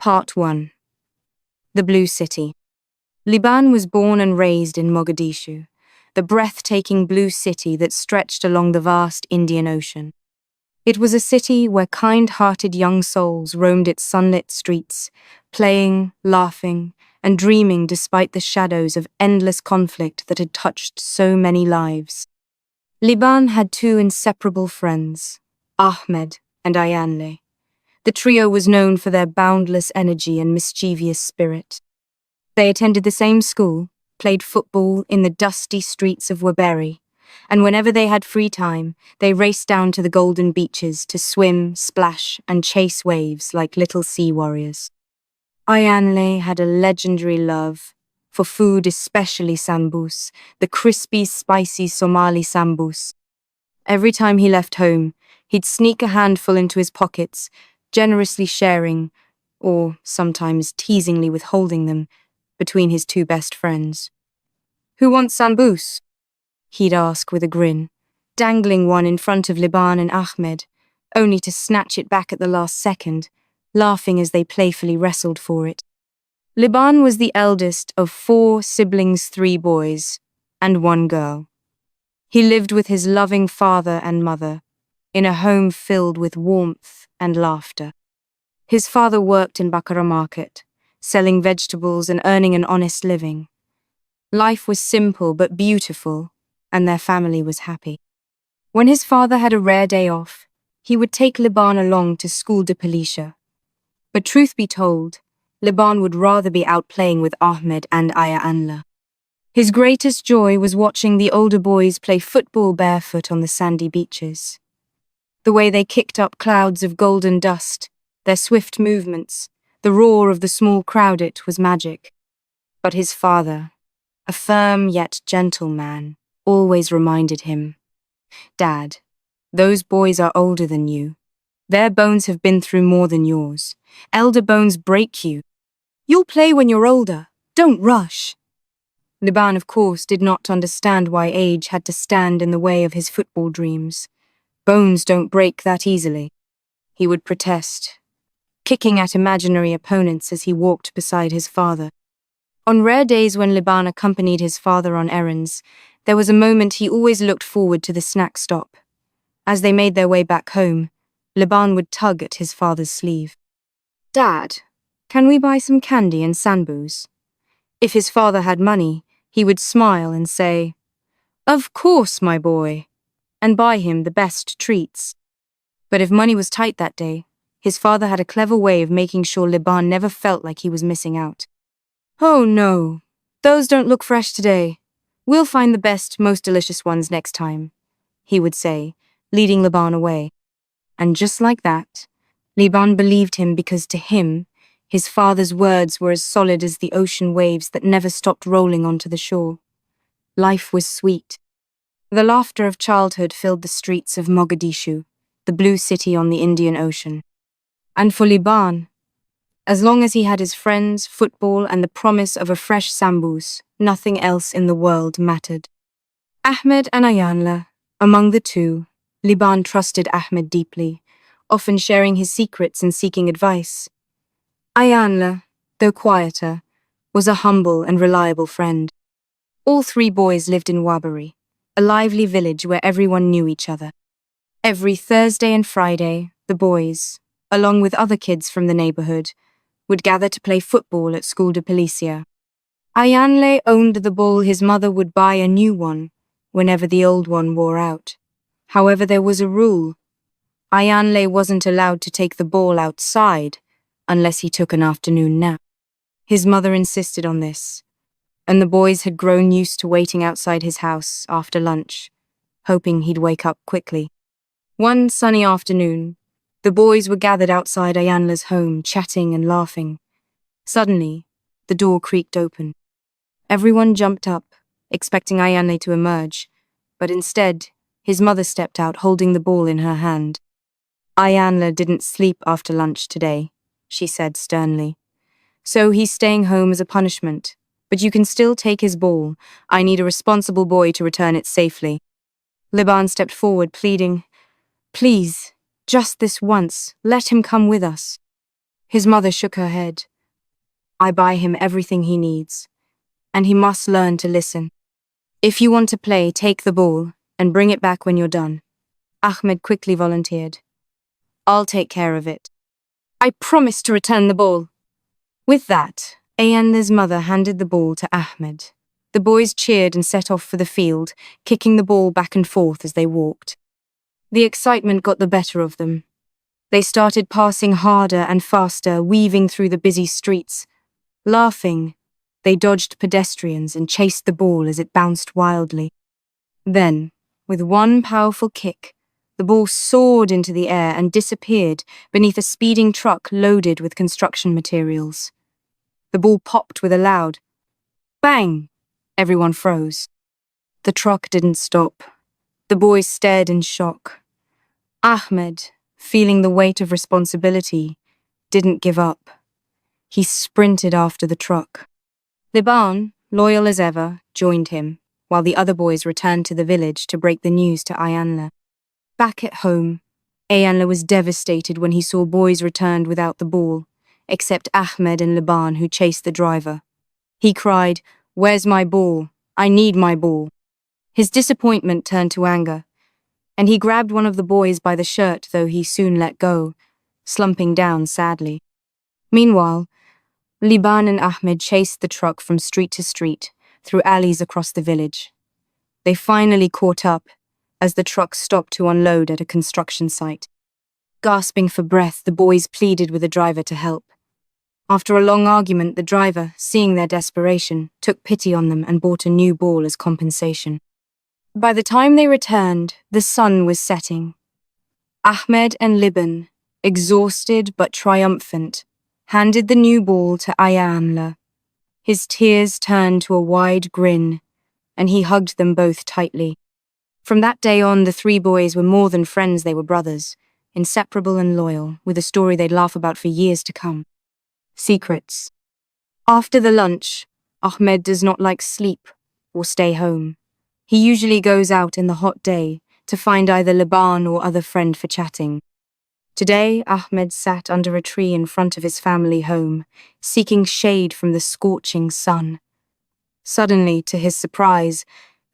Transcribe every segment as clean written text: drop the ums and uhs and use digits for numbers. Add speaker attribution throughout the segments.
Speaker 1: Part 1. The Blue City. Libaan was born and raised in Mogadishu, the breathtaking blue city that stretched along the vast Indian Ocean. It was a city where kind-hearted young souls roamed its sunlit streets, playing, laughing, and dreaming despite the shadows of endless conflict that had touched so many lives. Libaan had two inseparable friends, Ahmed and Ayanle. The trio was known for their boundless energy and mischievous spirit. They attended the same school, played football in the dusty streets of Waberi, and whenever they had free time, they raced down to the golden beaches to swim, splash, and chase waves like little sea warriors. Ayanle had a legendary love for food, especially sambus, the crispy, spicy Somali sambus. Every time he left home, he'd sneak a handful into his pockets, generously sharing, or sometimes teasingly withholding them, between his two best friends. "Who wants sambus?" he'd ask with a grin, dangling one in front of Libaan and Ahmed, only to snatch it back at the last second, laughing as they playfully wrestled for it. Libaan was the eldest of 4 siblings, 3 boys, and 1 girl. He lived with his loving father and mother, in a home filled with warmth and laughter. His father worked in Bakara market, selling vegetables and earning an honest living. Life was simple but beautiful, and their family was happy. When his father had a rare day off, he would take Libaan along to school de Policia. But truth be told, Libaan would rather be out playing with Ahmed and Ayanle. His greatest joy was watching the older boys play football barefoot on the sandy beaches. The way they kicked up clouds of golden dust, their swift movements, the roar of the small crowd, it was magic. But his father, a firm yet gentle man, always reminded him, "Dad, those boys are older than you. Their bones have been through more than yours. Elder bones break you. You'll play when you're older. Don't rush." Libaan, of course, did not understand why age had to stand in the way of his football dreams. Bones don't break that easily, he would protest, kicking at imaginary opponents as he walked beside his father. On rare days when Libaan accompanied his father on errands, there was a moment he always looked forward to: the snack stop. As they made their way back home, Libaan would tug at his father's sleeve. "Dad, can we buy some candy and sambus?" If his father had money, he would smile and say, "Of course, my boy," and buy him the best treats. But if money was tight that day, his father had a clever way of making sure Libaan never felt like he was missing out. "Oh no, those don't look fresh today. We'll find the best, most delicious ones next time," he would say, leading Libaan away. And just like that, Libaan believed him, because to him, his father's words were as solid as the ocean waves that never stopped rolling onto the shore. Life was sweet. The laughter of childhood filled the streets of Mogadishu, the blue city on the Indian Ocean. And for Libaan, as long as he had his friends, football, and the promise of a fresh sambus, nothing else in the world mattered. Ahmed and Ayanle, among the two, Libaan trusted Ahmed deeply, often sharing his secrets and seeking advice. Ayanle, though quieter, was a humble and reliable friend. All 3 boys lived in Waberi, a lively village where everyone knew each other. Every Thursday and Friday, the boys, along with other kids from the neighborhood, would gather to play football at school de Policia. Ayanle owned the ball. His mother would buy a new one whenever the old one wore out. However, there was a rule. Ayanle wasn't allowed to take the ball outside unless he took an afternoon nap. His mother insisted on this, and the boys had grown used to waiting outside his house after lunch, hoping he'd wake up quickly. One sunny afternoon, the boys were gathered outside Ayanle's home, chatting and laughing. Suddenly, the door creaked open. Everyone jumped up, expecting Ayanle to emerge, but instead, his mother stepped out holding the ball in her hand. "Ayanle didn't sleep after lunch today," she said sternly. "So he's staying home as a punishment. But you can still take his ball. I need a responsible boy to return it safely." Libaan stepped forward, pleading, "Please, just this once, let him come with us." His mother shook her head. I buy him everything he needs, and he must learn to listen. If you want to play, take the ball and bring it back when you're done. Ahmed quickly volunteered. I'll take care of it. I promise to return the ball. With that, Ayanla's mother handed the ball to Ahmed. The boys cheered and set off for the field, kicking the ball back and forth as they walked. The excitement got the better of them. They started passing harder and faster, weaving through the busy streets. Laughing, they dodged pedestrians and chased the ball as it bounced wildly. Then, with one powerful kick, the ball soared into the air and disappeared beneath a speeding truck loaded with construction materials. The ball popped with a loud bang. Everyone froze. The truck didn't stop. The boys stared in shock. Ahmed, feeling the weight of responsibility, didn't give up. He sprinted after the truck. Libaan, loyal as ever, joined him, while the other boys returned to the village to break the news to Ayanla. Back at home, Ayanla was devastated when he saw boys returned without the ball, except Ahmed and Libaan, who chased the driver. He cried, "Where's my ball? I need my ball." His disappointment turned to anger, and he grabbed one of the boys by the shirt, though he soon let go, slumping down sadly. Meanwhile, Libaan and Ahmed chased the truck from street to street, through alleys across the village. They finally caught up, as the truck stopped to unload at a construction site. Gasping for breath, the boys pleaded with the driver to help. After a long argument, the driver, seeing their desperation, took pity on them and bought a new ball as compensation. By the time they returned, the sun was setting. Ahmed and Libaan, exhausted but triumphant, handed the new ball to Ayanla. His tears turned to a wide grin, and he hugged them both tightly. From that day on, the three boys were more than friends, they were brothers, inseparable and loyal, with a story they'd laugh about for years to come. Secrets. After the lunch, Ahmed does not like sleep or stay home. He usually goes out in the hot day to find either Libaan or other friend for chatting. Today, Ahmed sat under a tree in front of his family home, seeking shade from the scorching sun. Suddenly, to his surprise,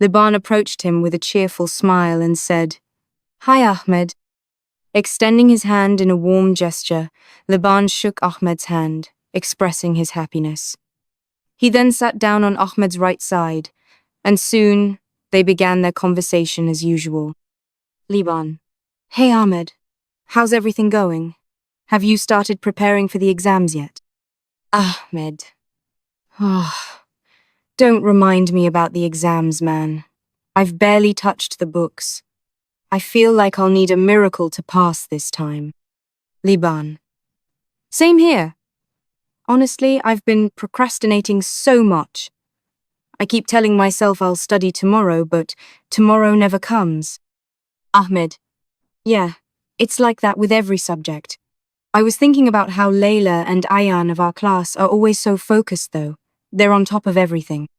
Speaker 1: Libaan approached him with a cheerful smile and said, "Hi, Ahmed." Extending his hand in a warm gesture, Libaan shook Ahmed's hand, expressing his happiness. He then sat down on Ahmed's right side, and soon they began their conversation as usual. Libaan: "Hey Ahmed, how's everything going? Have you started preparing for the exams yet?" Ahmed: "Ah, don't remind me about the exams, man. I've barely touched the books. I feel like I'll need a miracle to pass this time." Libaan: "Same here. Honestly, I've been procrastinating so much. I keep telling myself I'll study tomorrow, but tomorrow never comes." Ahmed: "Yeah, it's like that with every subject. I was thinking about how Leila and Ayan of our class are always so focused, though. They're on top of everything."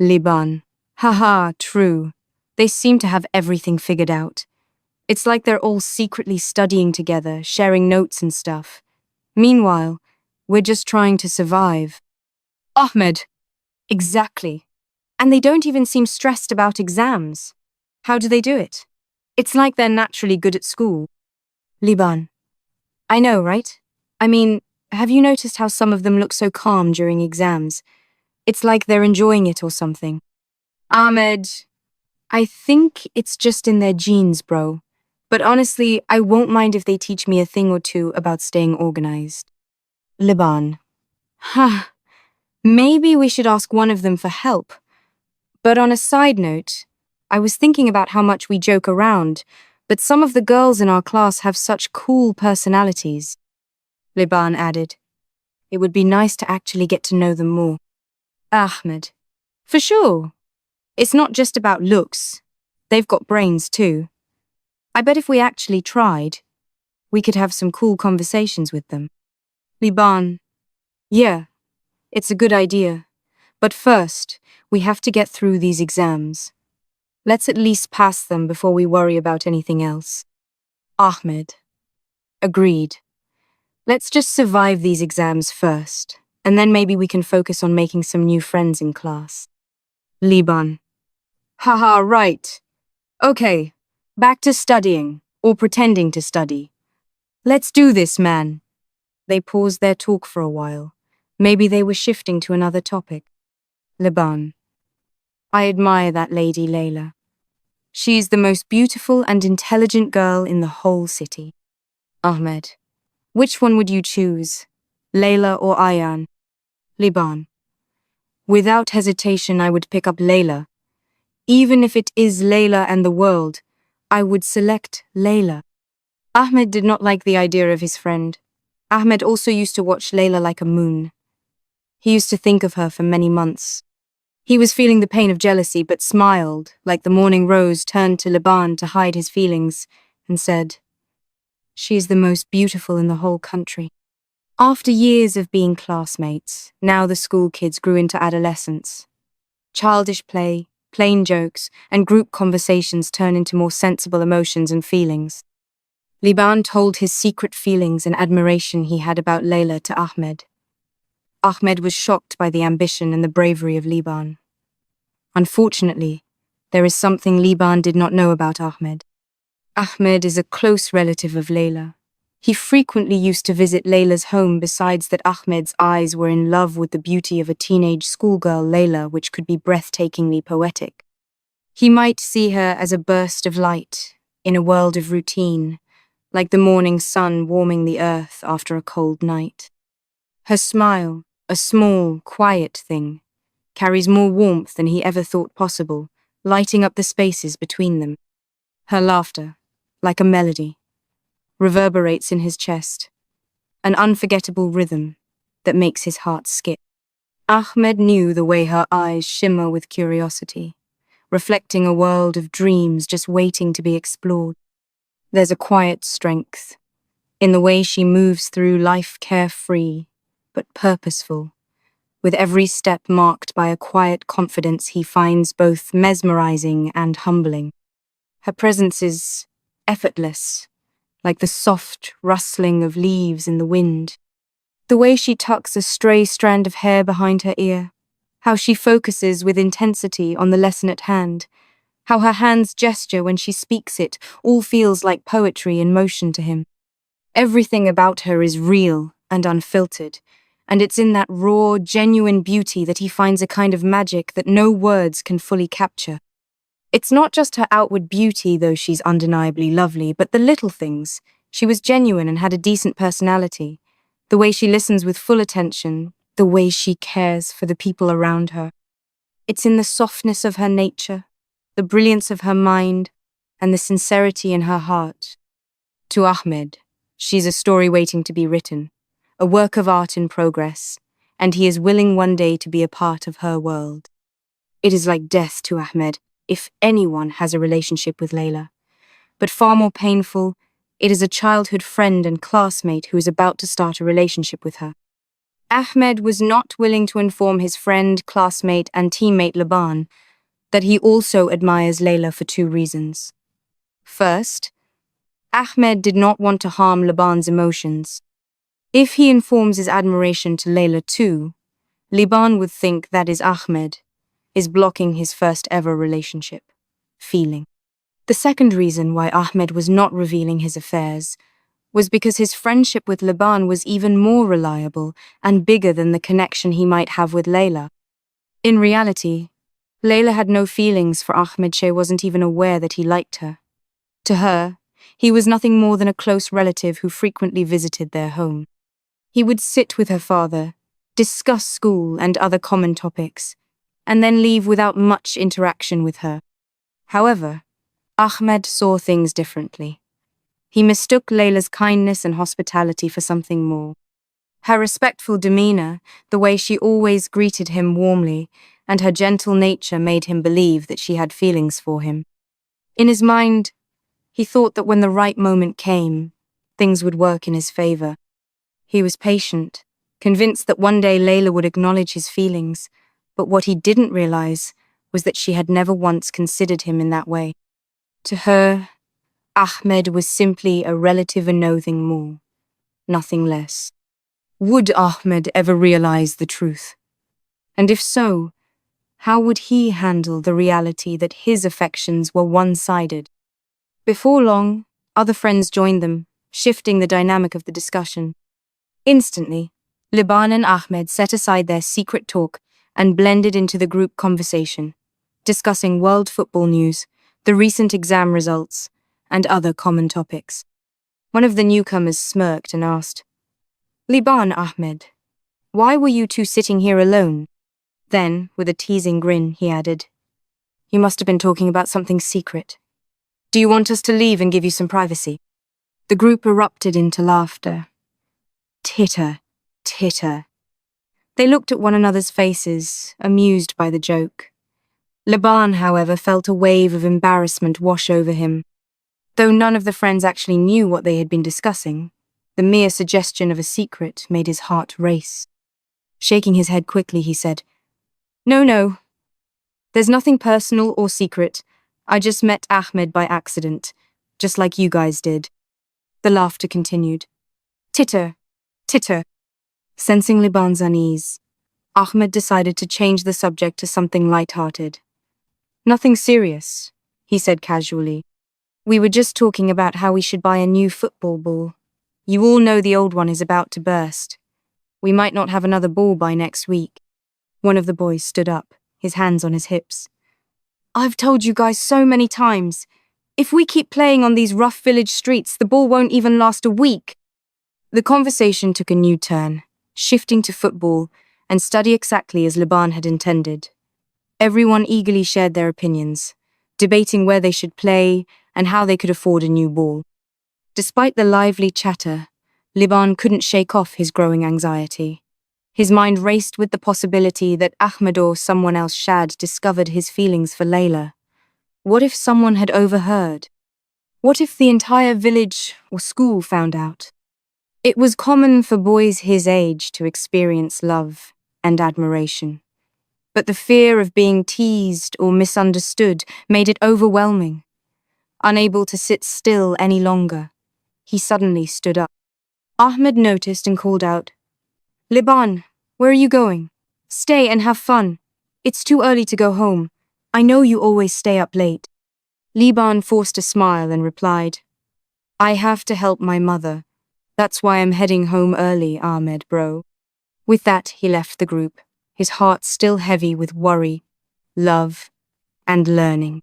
Speaker 1: Libaan: "Haha, true. They seem to have everything figured out. It's like they're all secretly studying together, sharing notes and stuff. Meanwhile, we're just trying to survive." Ahmed: "Exactly. And they don't even seem stressed about exams. How do they do it? It's like they're naturally good at school." Libaan: "I know, right? I mean, have you noticed how some of them look so calm during exams? It's like they're enjoying it or something." Ahmed: "I think it's just in their genes, bro. But honestly, I won't mind if they teach me a thing or two about staying organized." Libaan: "Maybe we should ask one of them for help. But on a side note, I was thinking about how much we joke around, but some of the girls in our class have such cool personalities." Libaan added, "It would be nice to actually get to know them more." Ahmed: "For sure. It's not just about looks. They've got brains too. I bet if we actually tried, we could have some cool conversations with them." Libaan: "Yeah, it's a good idea. But first, we have to get through these exams. Let's at least pass them before we worry about anything else." Ahmed: "Agreed. Let's just survive these exams first, and then maybe we can focus on making some new friends in class. Liban. Haha, right. Okay, back to studying, or pretending to study. Let's do this, man. They paused their talk for a while. Maybe they were shifting to another topic. Liban. I admire that lady Leila. She's the most beautiful and intelligent girl in the whole city. Ahmed. Which one would you choose? Leila or Ayan? Liban. Without hesitation, I would pick up Leila. Even if it is Leila and the world, I would select Leila. Ahmed did not like the idea of his friend. Ahmed also used to watch Leila like a moon. He used to think of her for many months. He was feeling the pain of jealousy, but smiled, like the morning rose turned to Liban to hide his feelings, and said, "She is the most beautiful in the whole country." After years of being classmates, now the school kids grew into adolescence. Childish play, plain jokes, and group conversations turn into more sensible emotions and feelings. Liban told his secret feelings and admiration he had about Leila to Ahmed. Ahmed was shocked by the ambition and the bravery of Liban. Unfortunately, there is something Liban did not know about Ahmed. Ahmed is a close relative of Leila. He frequently used to visit Leila's home, besides that Ahmed's eyes were in love with the beauty of a teenage schoolgirl Leila, which could be breathtakingly poetic. He might see her as a burst of light in a world of routine, like the morning sun warming the earth after a cold night. Her smile, a small, quiet thing, carries more warmth than he ever thought possible, lighting up the spaces between them. Her laughter, like a melody, reverberates in his chest, an unforgettable rhythm that makes his heart skip. Ahmed knew the way her eyes shimmer with curiosity, reflecting a world of dreams just waiting to be explored. There's a quiet strength in the way she moves through life, carefree but purposeful, with every step marked by a quiet confidence he finds both mesmerizing and humbling. Her presence is effortless, like the soft rustling of leaves in the wind. The way she tucks a stray strand of hair behind her ear, how she focuses with intensity on the lesson at hand, how her hands gesture when she speaks it, all feels like poetry in motion to him. Everything about her is real and unfiltered, and it's in that raw, genuine beauty that he finds a kind of magic that no words can fully capture. It's not just her outward beauty, though she's undeniably lovely, but the little things. She was genuine and had a decent personality. The way she listens with full attention, the way she cares for the people around her. It's in the softness of her nature, the brilliance of her mind, and the sincerity in her heart. To Ahmed, she's a story waiting to be written, a work of art in progress, and he is willing one day to be a part of her world. It is like death to Ahmed if anyone has a relationship with Leila. But far more painful, it is a childhood friend and classmate who is about to start a relationship with her. Ahmed was not willing to inform his friend, classmate, and teammate Liban that he also admires Leila for two reasons. First, Ahmed did not want to harm Liban's emotions. If he informs his admiration to Leila too, Liban would think that Ahmed is blocking his first ever relationship, feeling. The second reason why Ahmed was not revealing his affairs was because his friendship with Liban was even more reliable and bigger than the connection he might have with Leila. In reality, Leila had no feelings for Ahmed. She wasn't even aware that he liked her. To her, he was nothing more than a close relative who frequently visited their home. He would sit with her father, discuss school and other common topics, and then leave without much interaction with her. However, Ahmed saw things differently. He mistook Leila's kindness and hospitality for something more. Her respectful demeanor, the way she always greeted him warmly, and her gentle nature made him believe that she had feelings for him. In his mind, he thought that when the right moment came, things would work in his favor. He was patient, convinced that one day Leila would acknowledge his feelings, but what he didn't realize was that she had never once considered him in that way. To her, Ahmed was simply a relative and nothing more. nothing less. Would Ahmed ever realize the truth? And if so, how would he handle the reality that his affections were one-sided? Before long, other friends joined them, shifting the dynamic of the discussion. Instantly, Libaan and Ahmed set aside their secret talk and blended into the group conversation, discussing world football news, the recent exam results, and other common topics. One of the newcomers smirked and asked, "Libaan, Ahmed, why were you two sitting here alone?" Then, with a teasing grin, he added, "You must have been talking about something secret. Do you want us to leave and give you some privacy?" The group erupted into laughter. Titter, titter. They looked at one another's faces, amused by the joke. Libaan, however, felt a wave of embarrassment wash over him. Though none of the friends actually knew what they had been discussing, the mere suggestion of a secret made his heart race. Shaking his head quickly, he said, No, there's nothing personal or secret. I just met Ahmed by accident, just like you guys did." The laughter continued. Titter, titter. Sensing Libaan's unease, Ahmed decided to change the subject to something light-hearted. "Nothing serious," he said casually. "We were just talking about how we should buy a new football ball. You all know the old one is about to burst. We might not have another ball by next week." One of the boys stood up, his hands on his hips. "I've told you guys so many times. If we keep playing on these rough village streets, the ball won't even last a week." The conversation took a new turn, shifting to football and study exactly as Libaan had intended. Everyone eagerly shared their opinions, debating where they should play and how they could afford a new ball. Despite the lively chatter, Libaan couldn't shake off his growing anxiety. His mind raced with the possibility that Ahmed or someone else Shad discovered his feelings for Leila. What if someone had overheard? What if the entire village or school found out? It was common for boys his age to experience love and admiration. But the fear of being teased or misunderstood made it overwhelming. Unable to sit still any longer, he suddenly stood up. Ahmed noticed and called out, "Libaan, where are you going? Stay and have fun. It's too early to go home. I know you always stay up late." Libaan forced a smile and replied, "I have to help my mother. That's why I'm heading home early, Ahmed, bro." With that, he left the group, his heart still heavy with worry, love, and learning.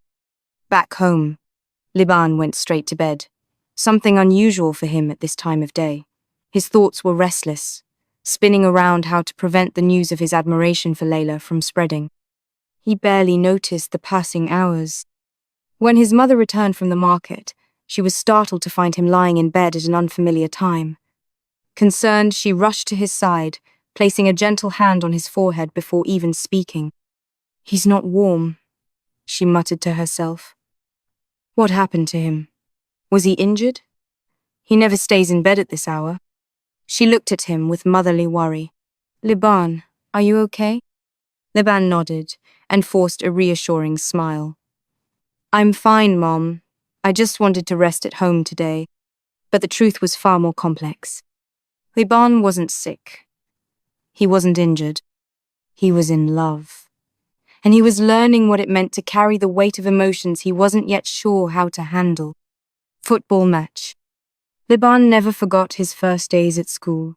Speaker 1: Back home, Libaan went straight to bed, something unusual for him at this time of day. His thoughts were restless, spinning around how to prevent the news of his admiration for Leila from spreading. He barely noticed the passing hours. When his mother returned from the market, she was startled to find him lying in bed at an unfamiliar time. Concerned, she rushed to his side, placing a gentle hand on his forehead before even speaking. "He's not warm," she muttered to herself. What happened to him? Was he injured? He never stays in bed at this hour. She looked at him with motherly worry. "Libaan, are you okay?" Libaan nodded and forced a reassuring smile. "I'm fine, Mom. I just wanted to rest at home today." But the truth was far more complex. Libaan wasn't sick. He wasn't injured. He was in love. And he was learning what it meant to carry the weight of emotions he wasn't yet sure how to handle. Football match. Libaan never forgot his first days at school.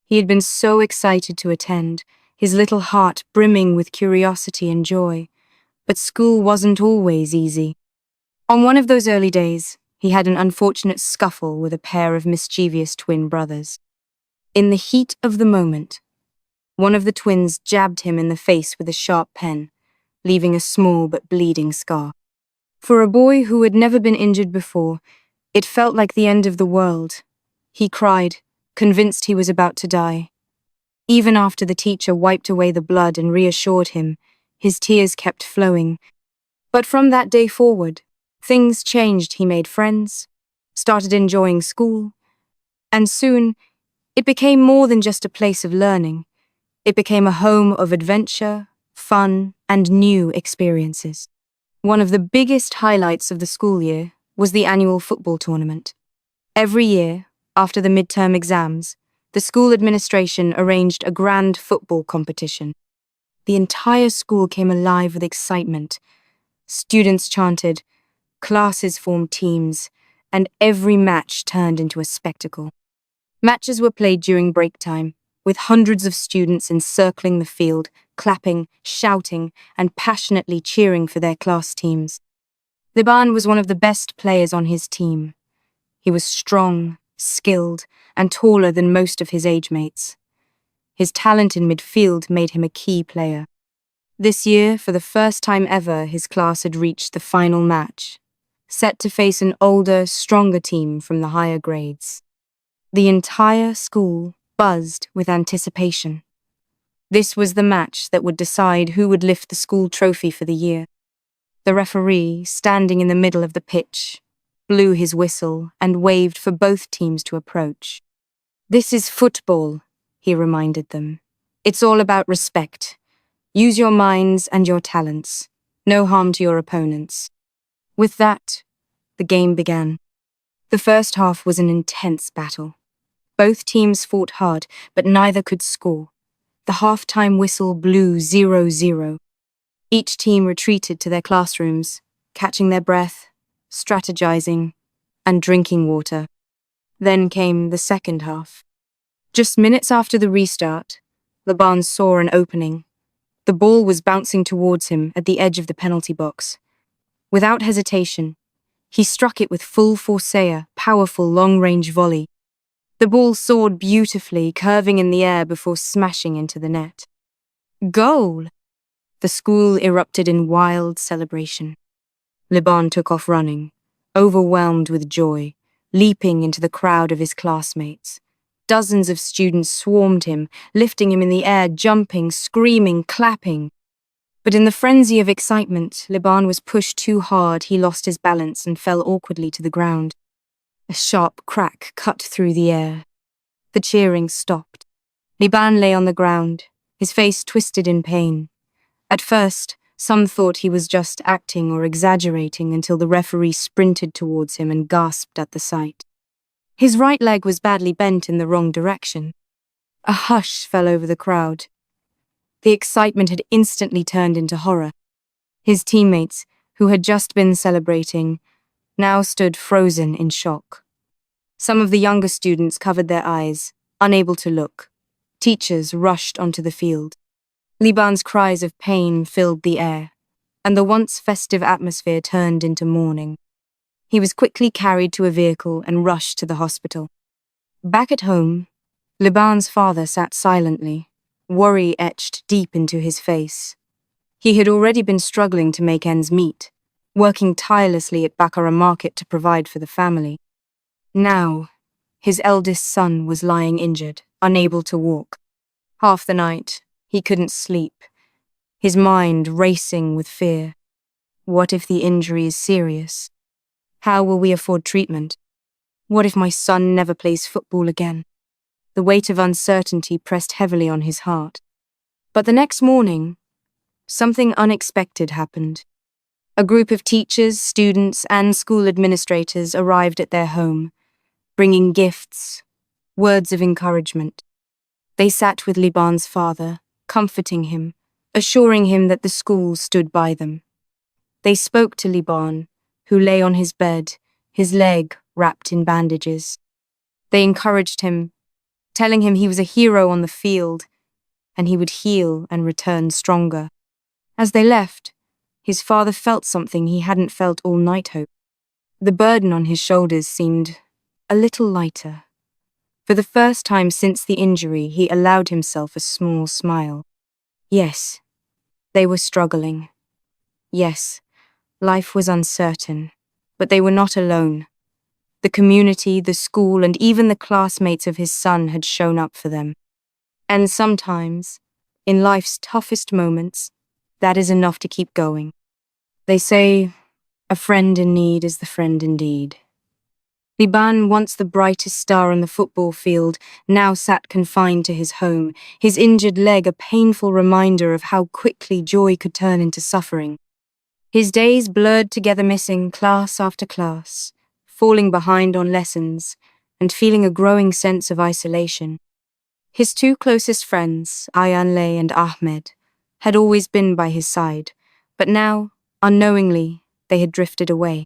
Speaker 1: He had been so excited to attend, his little heart brimming with curiosity and joy. But school wasn't always easy. On one of those early days, he had an unfortunate scuffle with a pair of mischievous twin brothers. In the heat of the moment, one of the twins jabbed him in the face with a sharp pen, leaving a small but bleeding scar. For a boy who had never been injured before, it felt like the end of the world. He cried, convinced he was about to die. Even after the teacher wiped away the blood and reassured him, his tears kept flowing. But from that day forward, things changed. He made friends, started enjoying school, and soon it became more than just a place of learning. It became a home of adventure, fun, and new experiences. One of the biggest highlights of the school year was the annual football tournament. Every year, After the midterm exams, the school administration arranged a grand football competition. The entire school came alive with excitement. Students chanted, classes formed teams, and every match turned into a spectacle. Matches were played during break time, with hundreds of students encircling the field, clapping, shouting, and passionately cheering for their class teams. Libaan was one of the best players on his team. He was strong, skilled, and taller than most of his age mates. His talent in midfield made him a key player. This year, for the first time ever, his class had reached the final match, set to face an older, stronger team from the higher grades. The entire school buzzed with anticipation. This was the match that would decide who would lift the school trophy for the year. The referee, standing in the middle of the pitch, blew his whistle and waved for both teams to approach. "This is football," he reminded them. "It's all about respect. Use your minds and your talents. No harm to your opponents." With that, the game began. The first half was an intense battle. Both teams fought hard, but neither could score. The half-time whistle blew 0-0. Each team retreated to their classrooms, catching their breath, strategizing, and drinking water. Then came the second half. Just minutes after the restart, Libaan saw an opening. The ball was bouncing towards him at the edge of the penalty box. Without hesitation, he struck it with full force, powerful long-range volley. The ball soared beautifully, curving in the air before smashing into the net. Goal! The school erupted in wild celebration. Libaan took off running, overwhelmed with joy, leaping into the crowd of his classmates. Dozens of students swarmed him, lifting him in the air, jumping, screaming, clapping. But in the frenzy of excitement, Libaan was pushed too hard. He lost his balance and fell awkwardly to the ground. A sharp crack cut through the air. The cheering stopped. Libaan lay on the ground, his face twisted in pain. At first, some thought he was just acting or exaggerating until the referee sprinted towards him and gasped at the sight. His right leg was badly bent in the wrong direction. A hush fell over the crowd. The excitement had instantly turned into horror. His teammates, who had just been celebrating, now stood frozen in shock. Some of the younger students covered their eyes, unable to look. Teachers rushed onto the field. Libaan's cries of pain filled the air, and the once festive atmosphere turned into mourning. He was quickly carried to a vehicle and rushed to the hospital. Back at home, Libaan's father sat silently, worry etched deep into his face. He had already been struggling to make ends meet, working tirelessly at Bakara market to provide for the family. Now, his eldest son was lying injured, unable to walk. Half the night, he couldn't sleep, his mind racing with fear. What if the injury is serious? How will we afford treatment? What if my son never plays football again? The weight of uncertainty pressed heavily on his heart. But the next morning, something unexpected happened. A group of teachers, students, and school administrators arrived at their home, bringing gifts, words of encouragement. They sat with Libaan's father, comforting him, assuring him that the school stood by them. They spoke to Libaan, who lay on his bed, his leg wrapped in bandages. They encouraged him, telling him he was a hero on the field, and he would heal and return stronger. As they left, his father felt something he hadn't felt all night. Hope. The burden on his shoulders seemed a little lighter. For the first time since the injury, he allowed himself a small smile. Yes, they were struggling. Yes, life was uncertain, but they were not alone. The community, the school, and even the classmates of his son had shown up for them. And sometimes, in life's toughest moments, that is enough to keep going. They say, a friend in need is the friend indeed. Libaan, once the brightest star on the football field, now sat confined to his home, his injured leg a painful reminder of how quickly joy could turn into suffering. His days blurred together, missing class after class, falling behind on lessons, and feeling a growing sense of isolation. His two closest friends, Ayanle and Ahmed, had always been by his side, but now, unknowingly, they had drifted away.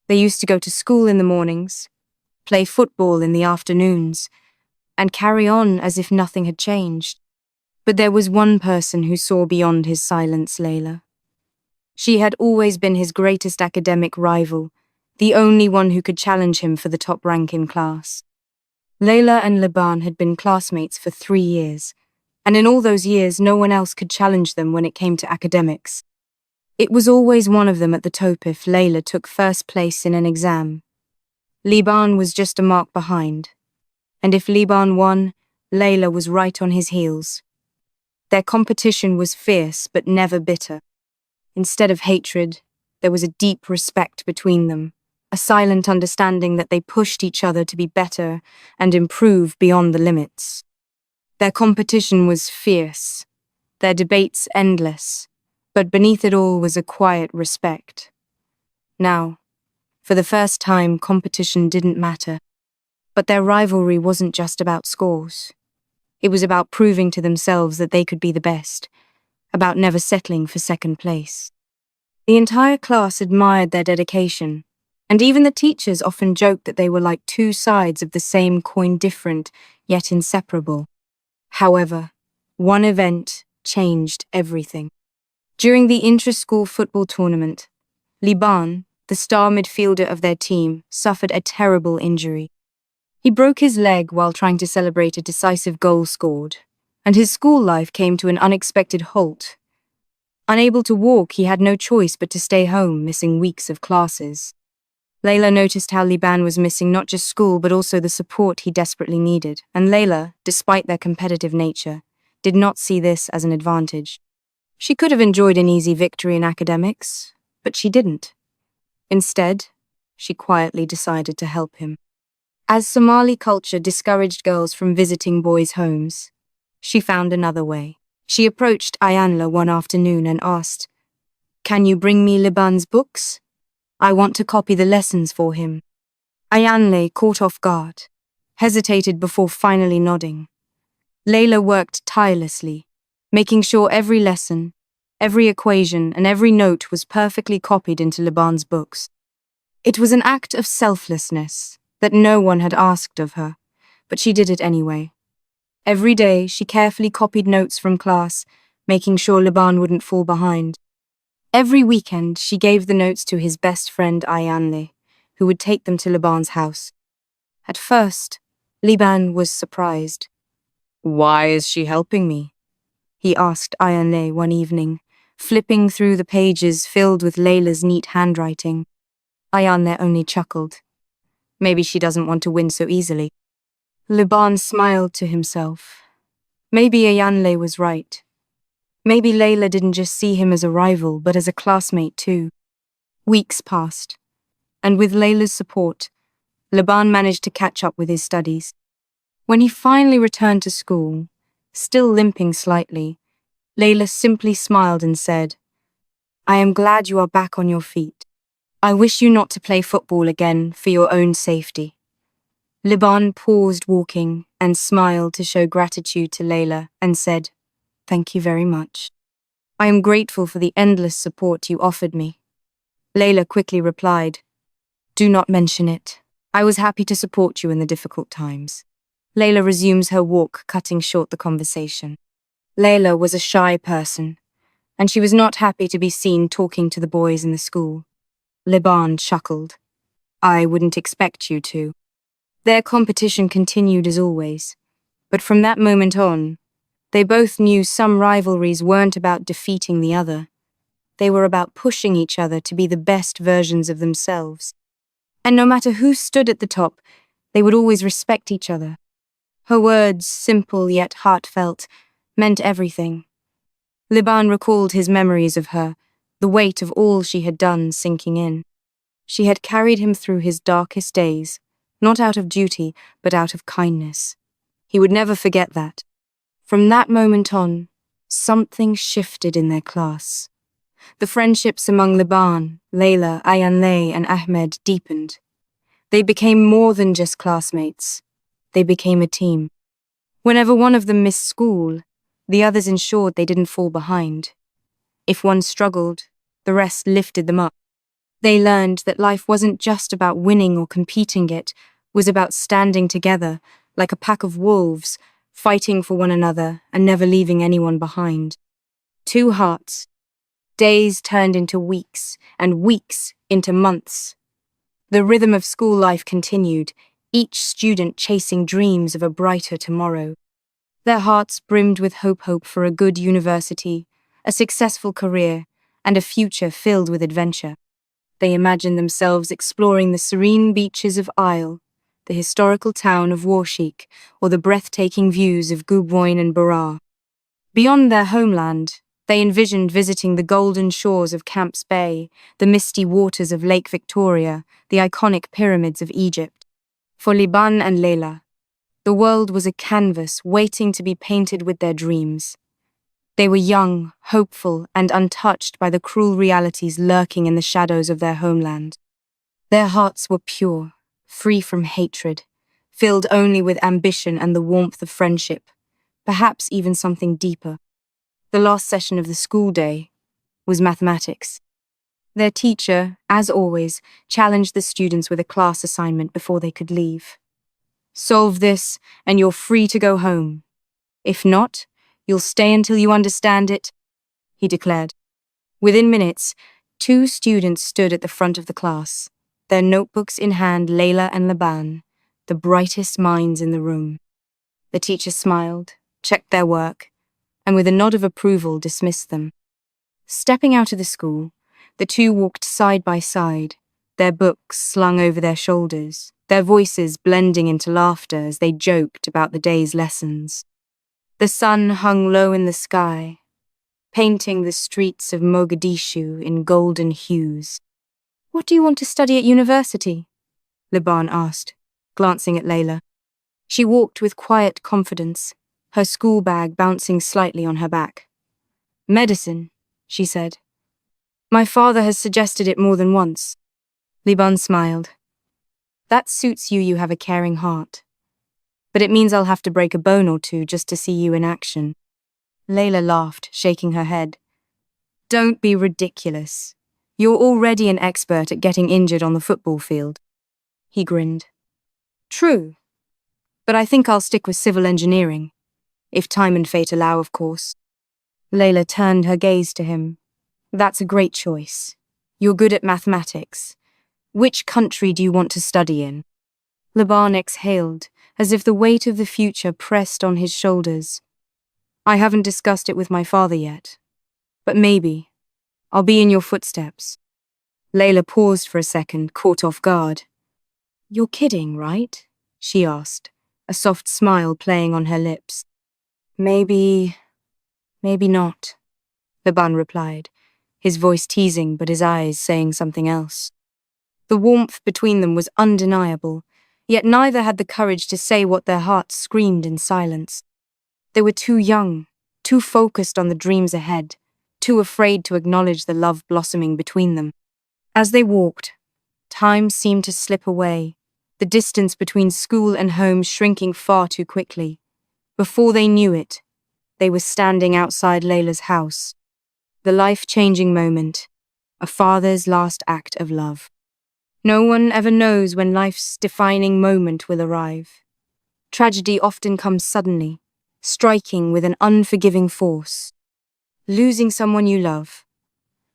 Speaker 1: They used to go to school in the mornings, play football in the afternoons, and carry on as if nothing had changed. But there was one person who saw beyond his silence, Leila. She had always been his greatest academic rival, the only one who could challenge him for the top rank in class. Leila and Libaan had been classmates for 3 years, and in all those years no one else could challenge them when it came to academics. It was always one of them at the top if Leila took first place in an exam. Libaan was just a mark behind, and if Libaan won, Leila was right on his heels. Their competition was fierce but never bitter. Instead of hatred, there was a deep respect between them, a silent understanding that they pushed each other to be better and improve beyond the limits. Their competition was fierce, their debates endless, but beneath it all was a quiet respect. Now, for the first time, competition didn't matter, but their rivalry wasn't just about scores. It was about proving to themselves that they could be the best, about never settling for second place. The entire class admired their dedication, and even the teachers often joked that they were like two sides of the same coin, different yet inseparable. However, one event changed everything. During the intra-school football tournament, Libaan, the star midfielder of their team, suffered a terrible injury. He broke his leg while trying to celebrate a decisive goal scored, and his school life came to an unexpected halt. Unable to walk, he had no choice but to stay home, missing weeks of classes. Leila noticed how Libaan was missing not just school but also the support he desperately needed, and Leila, despite their competitive nature, did not see this as an advantage. She could have enjoyed an easy victory in academics, but she didn't. Instead, she quietly decided to help him. As Somali culture discouraged girls from visiting boys' homes, she found another way. She approached Ayanla one afternoon and asked, "Can you bring me Libaan's books? I want to copy the lessons for him." Ayanle, caught off guard, hesitated before finally nodding. Leila worked tirelessly, making sure every lesson, every equation, and every note was perfectly copied into Libaan's books. It was an act of selflessness that no one had asked of her, but she did it anyway. Every day, she carefully copied notes from class, making sure Libaan wouldn't fall behind. Every weekend, she gave the notes to his best friend Ayanle, who would take them to Libaan's house. At first, Libaan was surprised. "Why is she helping me?" he asked Ayanle one evening, flipping through the pages filled with Leila's neat handwriting. Ayanle only chuckled. Maybe she doesn't want to win so easily. Libaan smiled to himself. Maybe Ayanle was right. Maybe Leila didn't just see him as a rival, but as a classmate too. Weeks passed, and with Leila's support, Libaan managed to catch up with his studies. When he finally returned to school, still limping slightly, Leila simply smiled and said, "I am glad you are back on your feet. I wish you not to play football again for your own safety." Libaan paused walking and smiled to show gratitude to Leila and said, "Thank you very much. I am grateful for the endless support you offered me." Leila quickly replied, "Do not mention it. I was happy to support you in the difficult times." Leila resumes her walk, cutting short the conversation. Leila was a shy person, and she was not happy to be seen talking to the boys in the school. Libaan chuckled. "I wouldn't expect you to." Their competition continued as always, but from that moment on, they both knew some rivalries weren't about defeating the other. They were about pushing each other to be the best versions of themselves. And no matter who stood at the top, they would always respect each other. Her words, simple yet heartfelt, meant everything. Libaan recalled his memories of her, the weight of all she had done sinking in. She had carried him through his darkest days, not out of duty, but out of kindness. He would never forget that. From that moment on, something shifted in their class. The friendships among Libaan, Leila, Ayanle, and Ahmed deepened. They became more than just classmates. They became a team. Whenever one of them missed school, the others ensured they didn't fall behind. If one struggled, the rest lifted them up. They learned that life wasn't just about winning or competing, it was about standing together, like a pack of wolves, fighting for one another and never leaving anyone behind. Two hearts. Days turned into weeks, and weeks into months. The rhythm of school life continued, each student chasing dreams of a brighter tomorrow. Their hearts brimmed with hope for a good university, a successful career, and a future filled with adventure. They imagined themselves exploring the serene beaches of Isle, the historical town of Warshik, or the breathtaking views of Gubwoin and Berar. Beyond their homeland, they envisioned visiting the golden shores of Camps Bay, the misty waters of Lake Victoria, the iconic pyramids of Egypt. For Libaan and Leila, the world was a canvas waiting to be painted with their dreams. They were young, hopeful, and untouched by the cruel realities lurking in the shadows of their homeland. Their hearts were pure, free from hatred, filled only with ambition and the warmth of friendship, perhaps even something deeper. The last session of the school day was mathematics. Their teacher, as always, challenged the students with a class assignment before they could leave. Solve this, and you're free to go home. If not, you'll stay until you understand it, he declared. Within minutes, 2 students stood at the front of the class, their notebooks in hand, Leila and Libaan, the brightest minds in the room. The teacher smiled, checked their work, and with a nod of approval dismissed them. Stepping out of the school, the 2 walked side by side, their books slung over their shoulders, their voices blending into laughter as they joked about the day's lessons. The sun hung low in the sky, painting the streets of Mogadishu in golden hues. "What do you want to study at university?" Libaan asked, glancing at Leila. She walked with quiet confidence, her school bag bouncing slightly on her back. "Medicine," she said. "My father has suggested it more than once." Libaan smiled. "That suits you, you have a caring heart. But it means I'll have to break a bone or two just to see you in action." Leila laughed, shaking her head. "Don't be ridiculous. You're already an expert at getting injured on the football field." He grinned. "True, but I think I'll stick with civil engineering. If time and fate allow, of course." Leila turned her gaze to him. "That's a great choice. You're good at mathematics. Which country do you want to study in?" Libaan exhaled, as if the weight of the future pressed on his shoulders. "I haven't discussed it with my father yet. But maybe. I'll be in your footsteps." Leila paused for a second, caught off guard. "You're kidding, right?" she asked, a soft smile playing on her lips. Maybe not," Libaan replied, his voice teasing but his eyes saying something else. The warmth between them was undeniable, yet neither had the courage to say what their hearts screamed in silence. They were too young, too focused on the dreams ahead, too afraid to acknowledge the love blossoming between them. As they walked, time seemed to slip away, the distance between school and home shrinking far too quickly. Before they knew it, they were standing outside Leila's house. The life-changing moment, a father's last act of love. No one ever knows when life's defining moment will arrive. Tragedy often comes suddenly, striking with an unforgiving force. Losing someone you love,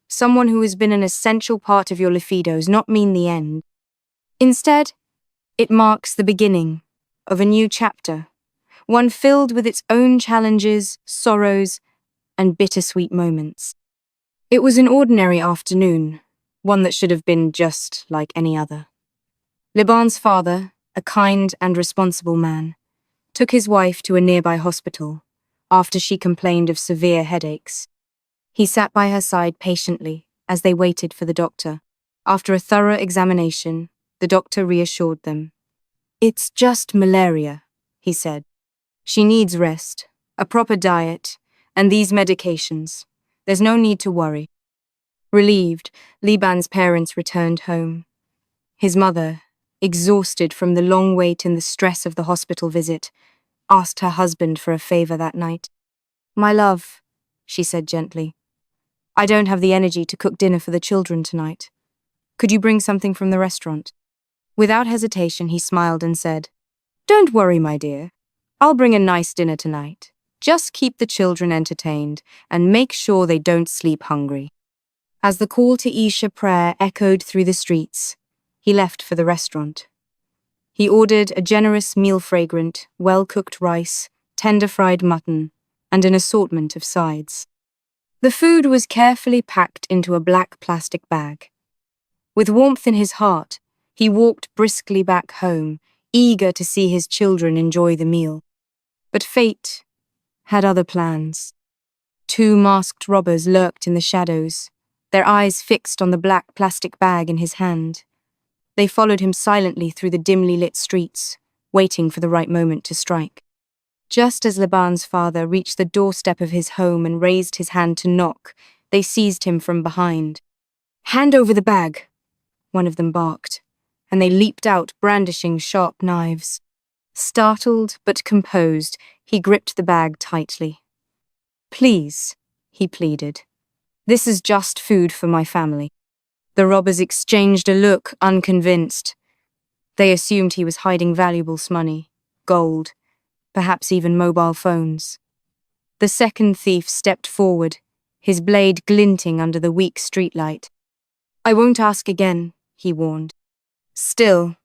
Speaker 1: someone who has been an essential part of your life, does not mean the end. Instead, it marks the beginning of a new chapter, one filled with its own challenges, sorrows, and bittersweet moments. It was an ordinary afternoon, one that should have been just like any other. Libaan's father, a kind and responsible man, took his wife to a nearby hospital after she complained of severe headaches. He sat by her side patiently as they waited for the doctor. After a thorough examination, the doctor reassured them. "It's just malaria," he said. "She needs rest, a proper diet, and these medications. There's no need to worry." Relieved, Liban's parents returned home. His mother, exhausted from the long wait and the stress of the hospital visit, asked her husband for a favor that night. "My love," she said gently, "I don't have the energy to cook dinner for the children tonight. Could you bring something from the restaurant?" Without hesitation, he smiled and said, "Don't worry, my dear. I'll bring a nice dinner tonight. Just keep the children entertained and make sure they don't sleep hungry." As the call to Isha prayer echoed through the streets, he left for the restaurant. He ordered a generous meal, fragrant, well-cooked rice, tender-fried mutton, and an assortment of sides. The food was carefully packed into a black plastic bag. With warmth in his heart, he walked briskly back home, eager to see his children enjoy the meal. But fate had other plans. Two masked robbers lurked in the shadows, their eyes fixed on the black plastic bag in his hand. They followed him silently through the dimly lit streets, waiting for the right moment to strike. Just as Libaan's father reached the doorstep of his home and raised his hand to knock, they seized him from behind. "Hand over the bag," one of them barked, and they leaped out brandishing sharp knives. Startled but composed, he gripped the bag tightly. "Please," he pleaded, "this is just food for my family." The robbers exchanged a look, unconvinced. They assumed he was hiding valuables, money, gold, perhaps even mobile phones. The second thief stepped forward, his blade glinting under the weak streetlight. "I won't ask again," he warned. Still,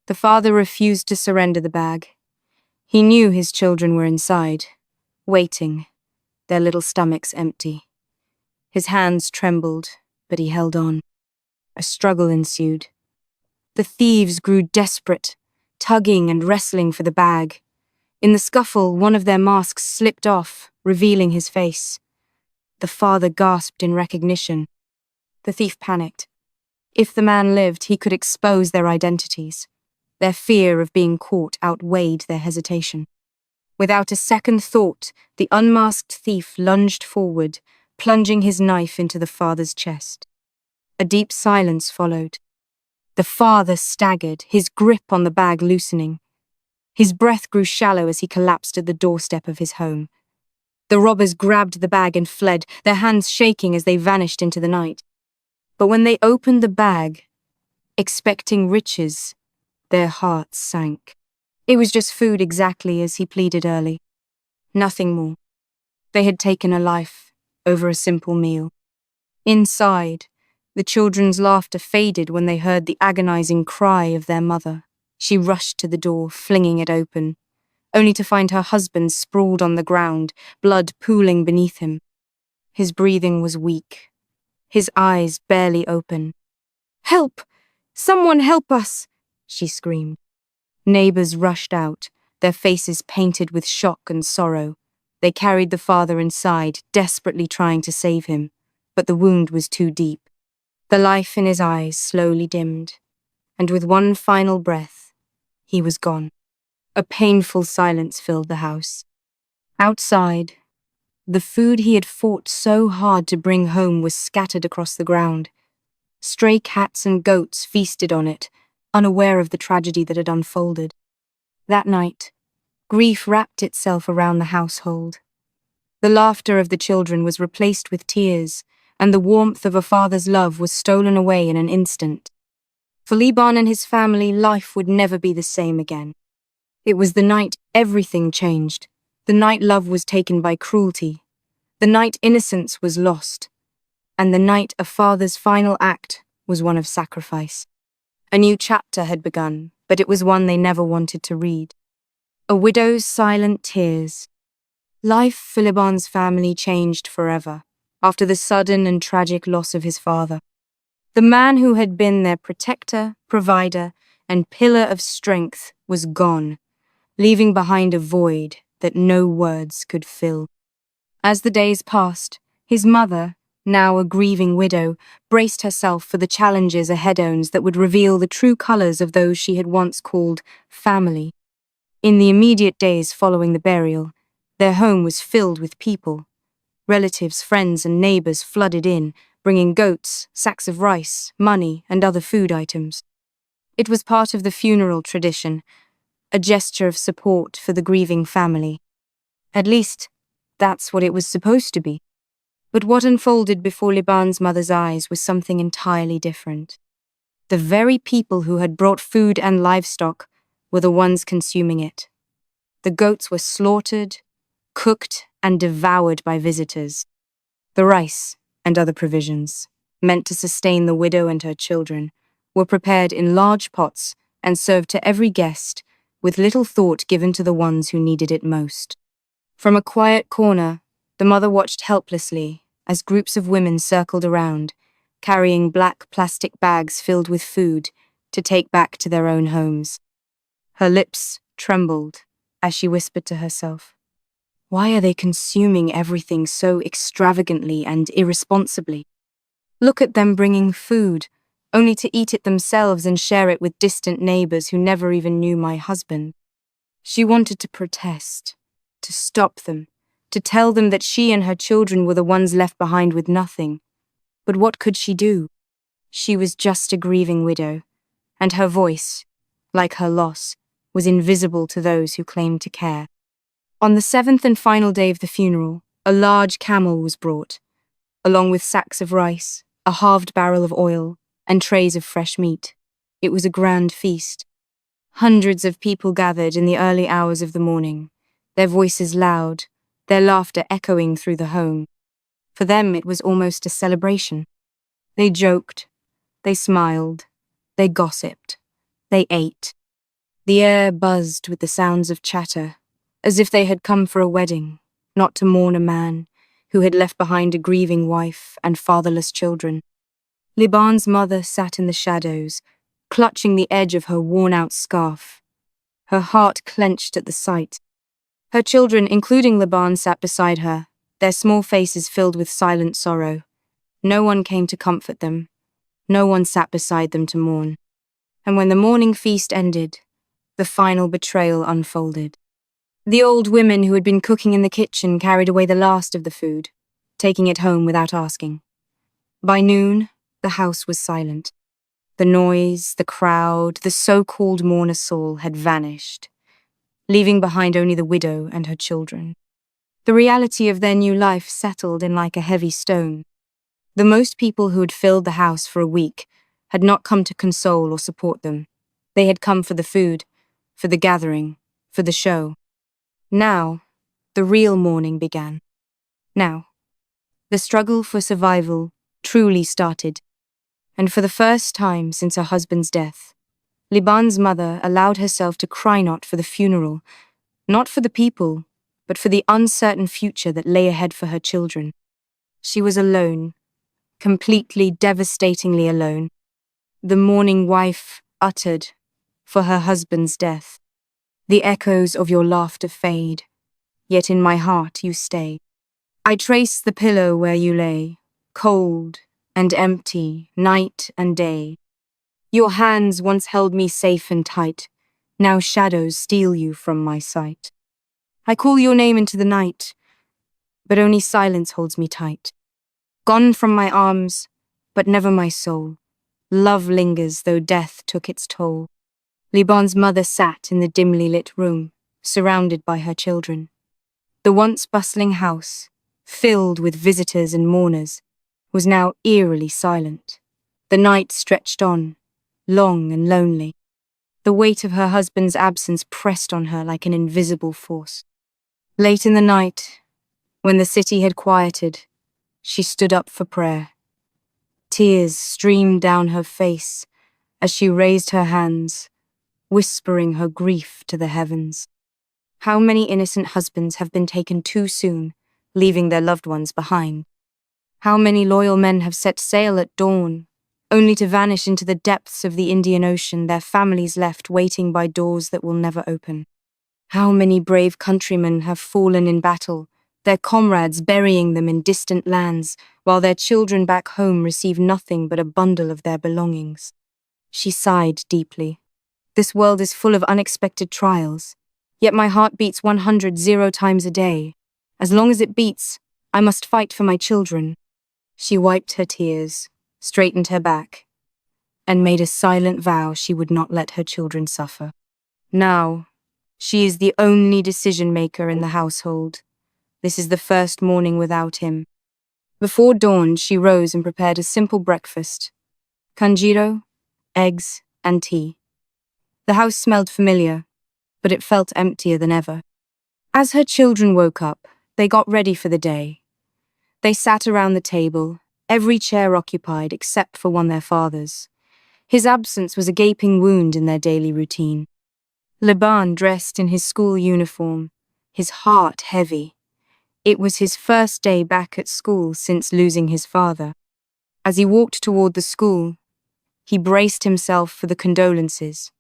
Speaker 1: the father refused to surrender the bag. He knew his children were inside, waiting, their little stomachs empty. His hands trembled, but he held on. A struggle ensued. The thieves grew desperate, tugging and wrestling for the bag. In the scuffle, one of their masks slipped off, revealing his face. The father gasped in recognition. The thief panicked. If the man lived, he could expose their identities. Their fear of being caught outweighed their hesitation. Without a second thought, the unmasked thief lunged forward, plunging his knife into the father's chest. A deep silence followed. The father staggered, his grip on the bag loosening. His breath grew shallow as he collapsed at the doorstep of his home. The robbers grabbed the bag and fled, their hands shaking as they vanished into the night. But when they opened the bag, expecting riches, their hearts sank. It was just food, exactly as he pleaded early. Nothing more. They had taken a life over a simple meal. Inside, the children's laughter faded when they heard the agonizing cry of their mother. She rushed to the door, flinging it open, only to find her husband sprawled on the ground, blood pooling beneath him. His breathing was weak, his eyes barely open. "Help! Someone help us!" she screamed. Neighbors rushed out, their faces painted with shock and sorrow. They carried the father inside, desperately trying to save him, but the wound was too deep. The life in his eyes slowly dimmed, and with one final breath, he was gone. A painful silence filled the house. Outside, the food he had fought so hard to bring home was scattered across the ground. Stray cats and goats feasted on it, unaware of the tragedy that had unfolded. That night, grief wrapped itself around the household. The laughter of the children was replaced with tears, and the warmth of a father's love was stolen away in an instant. For Libaan and his family, life would never be the same again. It was the night everything changed, the night love was taken by cruelty, the night innocence was lost, and the night a father's final act was one of sacrifice. A new chapter had begun, but it was one they never wanted to read. A widow's silent tears. Life for Libaan's family changed forever, after the sudden and tragic loss of his father. The man who had been their protector, provider, and pillar of strength was gone, leaving behind a void that no words could fill. As the days passed, his mother, now a grieving widow, braced herself for the challenges ahead that would reveal the true colours of those she had once called family. In the immediate days following the burial, their home was filled with people. Relatives, friends, and neighbours flooded in, bringing goats, sacks of rice, money, and other food items. It was part of the funeral tradition, a gesture of support for the grieving family. At least, that's what it was supposed to be. But what unfolded before Libaan's mother's eyes was something entirely different. The very people who had brought food and livestock were the ones consuming it. The goats were slaughtered, cooked, and devoured by visitors. The rice and other provisions, meant to sustain the widow and her children, were prepared in large pots and served to every guest, with little thought given to the ones who needed it most. From a quiet corner, the mother watched helplessly as groups of women circled around, carrying black plastic bags filled with food to take back to their own homes. Her lips trembled as she whispered to herself, "Why are they consuming everything so extravagantly and irresponsibly? Look at them bringing food, only to eat it themselves and share it with distant neighbors who never even knew my husband." She wanted to protest, to stop them, to tell them that she and her children were the ones left behind with nothing. But what could she do? She was just a grieving widow, and her voice, like her loss, was invisible to those who claimed to care. On the seventh and final day of the funeral, a large camel was brought, along with sacks of rice, a halved barrel of oil, and trays of fresh meat. It was a grand feast. Hundreds of people gathered in the early hours of the morning, their voices loud, their laughter echoing through the home. For them, it was almost a celebration. They joked, they smiled, they gossiped, they ate. The air buzzed with the sounds of chatter, as if they had come for a wedding, not to mourn a man who had left behind a grieving wife and fatherless children. Libaan's mother sat in the shadows, clutching the edge of her worn-out scarf. Her heart clenched at the sight. Her children, including Libaan, sat beside her, their small faces filled with silent sorrow. No one came to comfort them. No one sat beside them to mourn. And when the morning feast ended, the final betrayal unfolded. The old women who had been cooking in the kitchen carried away the last of the food, taking it home without asking. By noon, the house was silent. The noise, the crowd, the so-called mourner soul had vanished, leaving behind only the widow and her children. The reality of their new life settled in like a heavy stone. The most people who had filled the house for a week had not come to console or support them. They had come for the food, for the gathering, for the show. Now, the real mourning began. Now, the struggle for survival truly started. And for the first time since her husband's death, Libaan's mother allowed herself to cry not for the funeral, not for the people, but for the uncertain future that lay ahead for her children. She was alone, completely, devastatingly alone. The mourning wife uttered, for her husband's death, "The echoes of your laughter fade, yet in my heart you stay. I trace the pillow where you lay, cold and empty, night and day. Your hands once held me safe and tight, now shadows steal you from my sight. I call your name into the night, but only silence holds me tight. Gone from my arms, but never my soul. Love lingers though death took its toll." Libaan's mother sat in the dimly lit room, surrounded by her children. The once bustling house, filled with visitors and mourners, was now eerily silent. The night stretched on, long and lonely. The weight of her husband's absence pressed on her like an invisible force. Late in the night, when the city had quieted, she stood up for prayer. Tears streamed down her face as she raised her hands, whispering her grief to the heavens. How many innocent husbands have been taken too soon, leaving their loved ones behind? How many loyal men have set sail at dawn, only to vanish into the depths of the Indian Ocean, their families left waiting by doors that will never open? How many brave countrymen have fallen in battle, their comrades burying them in distant lands, while their children back home receive nothing but a bundle of their belongings? She sighed deeply. This world is full of unexpected trials, yet my heart beats 100 times a day. As long as it beats, I must fight for my children. She wiped her tears, straightened her back, and made a silent vow she would not let her children suffer. Now, she is the only decision-maker in the household. This is the first morning without him. Before dawn, she rose and prepared a simple breakfast: kanjiro, eggs, and tea. The house smelled familiar, but it felt emptier than ever. As her children woke up, they got ready for the day. They sat around the table, every chair occupied except for one their father's. His absence was a gaping wound in their daily routine. Libaan dressed in his school uniform, his heart heavy. It was his first day back at school since losing his father. As he walked toward the school, he braced himself for the condolences,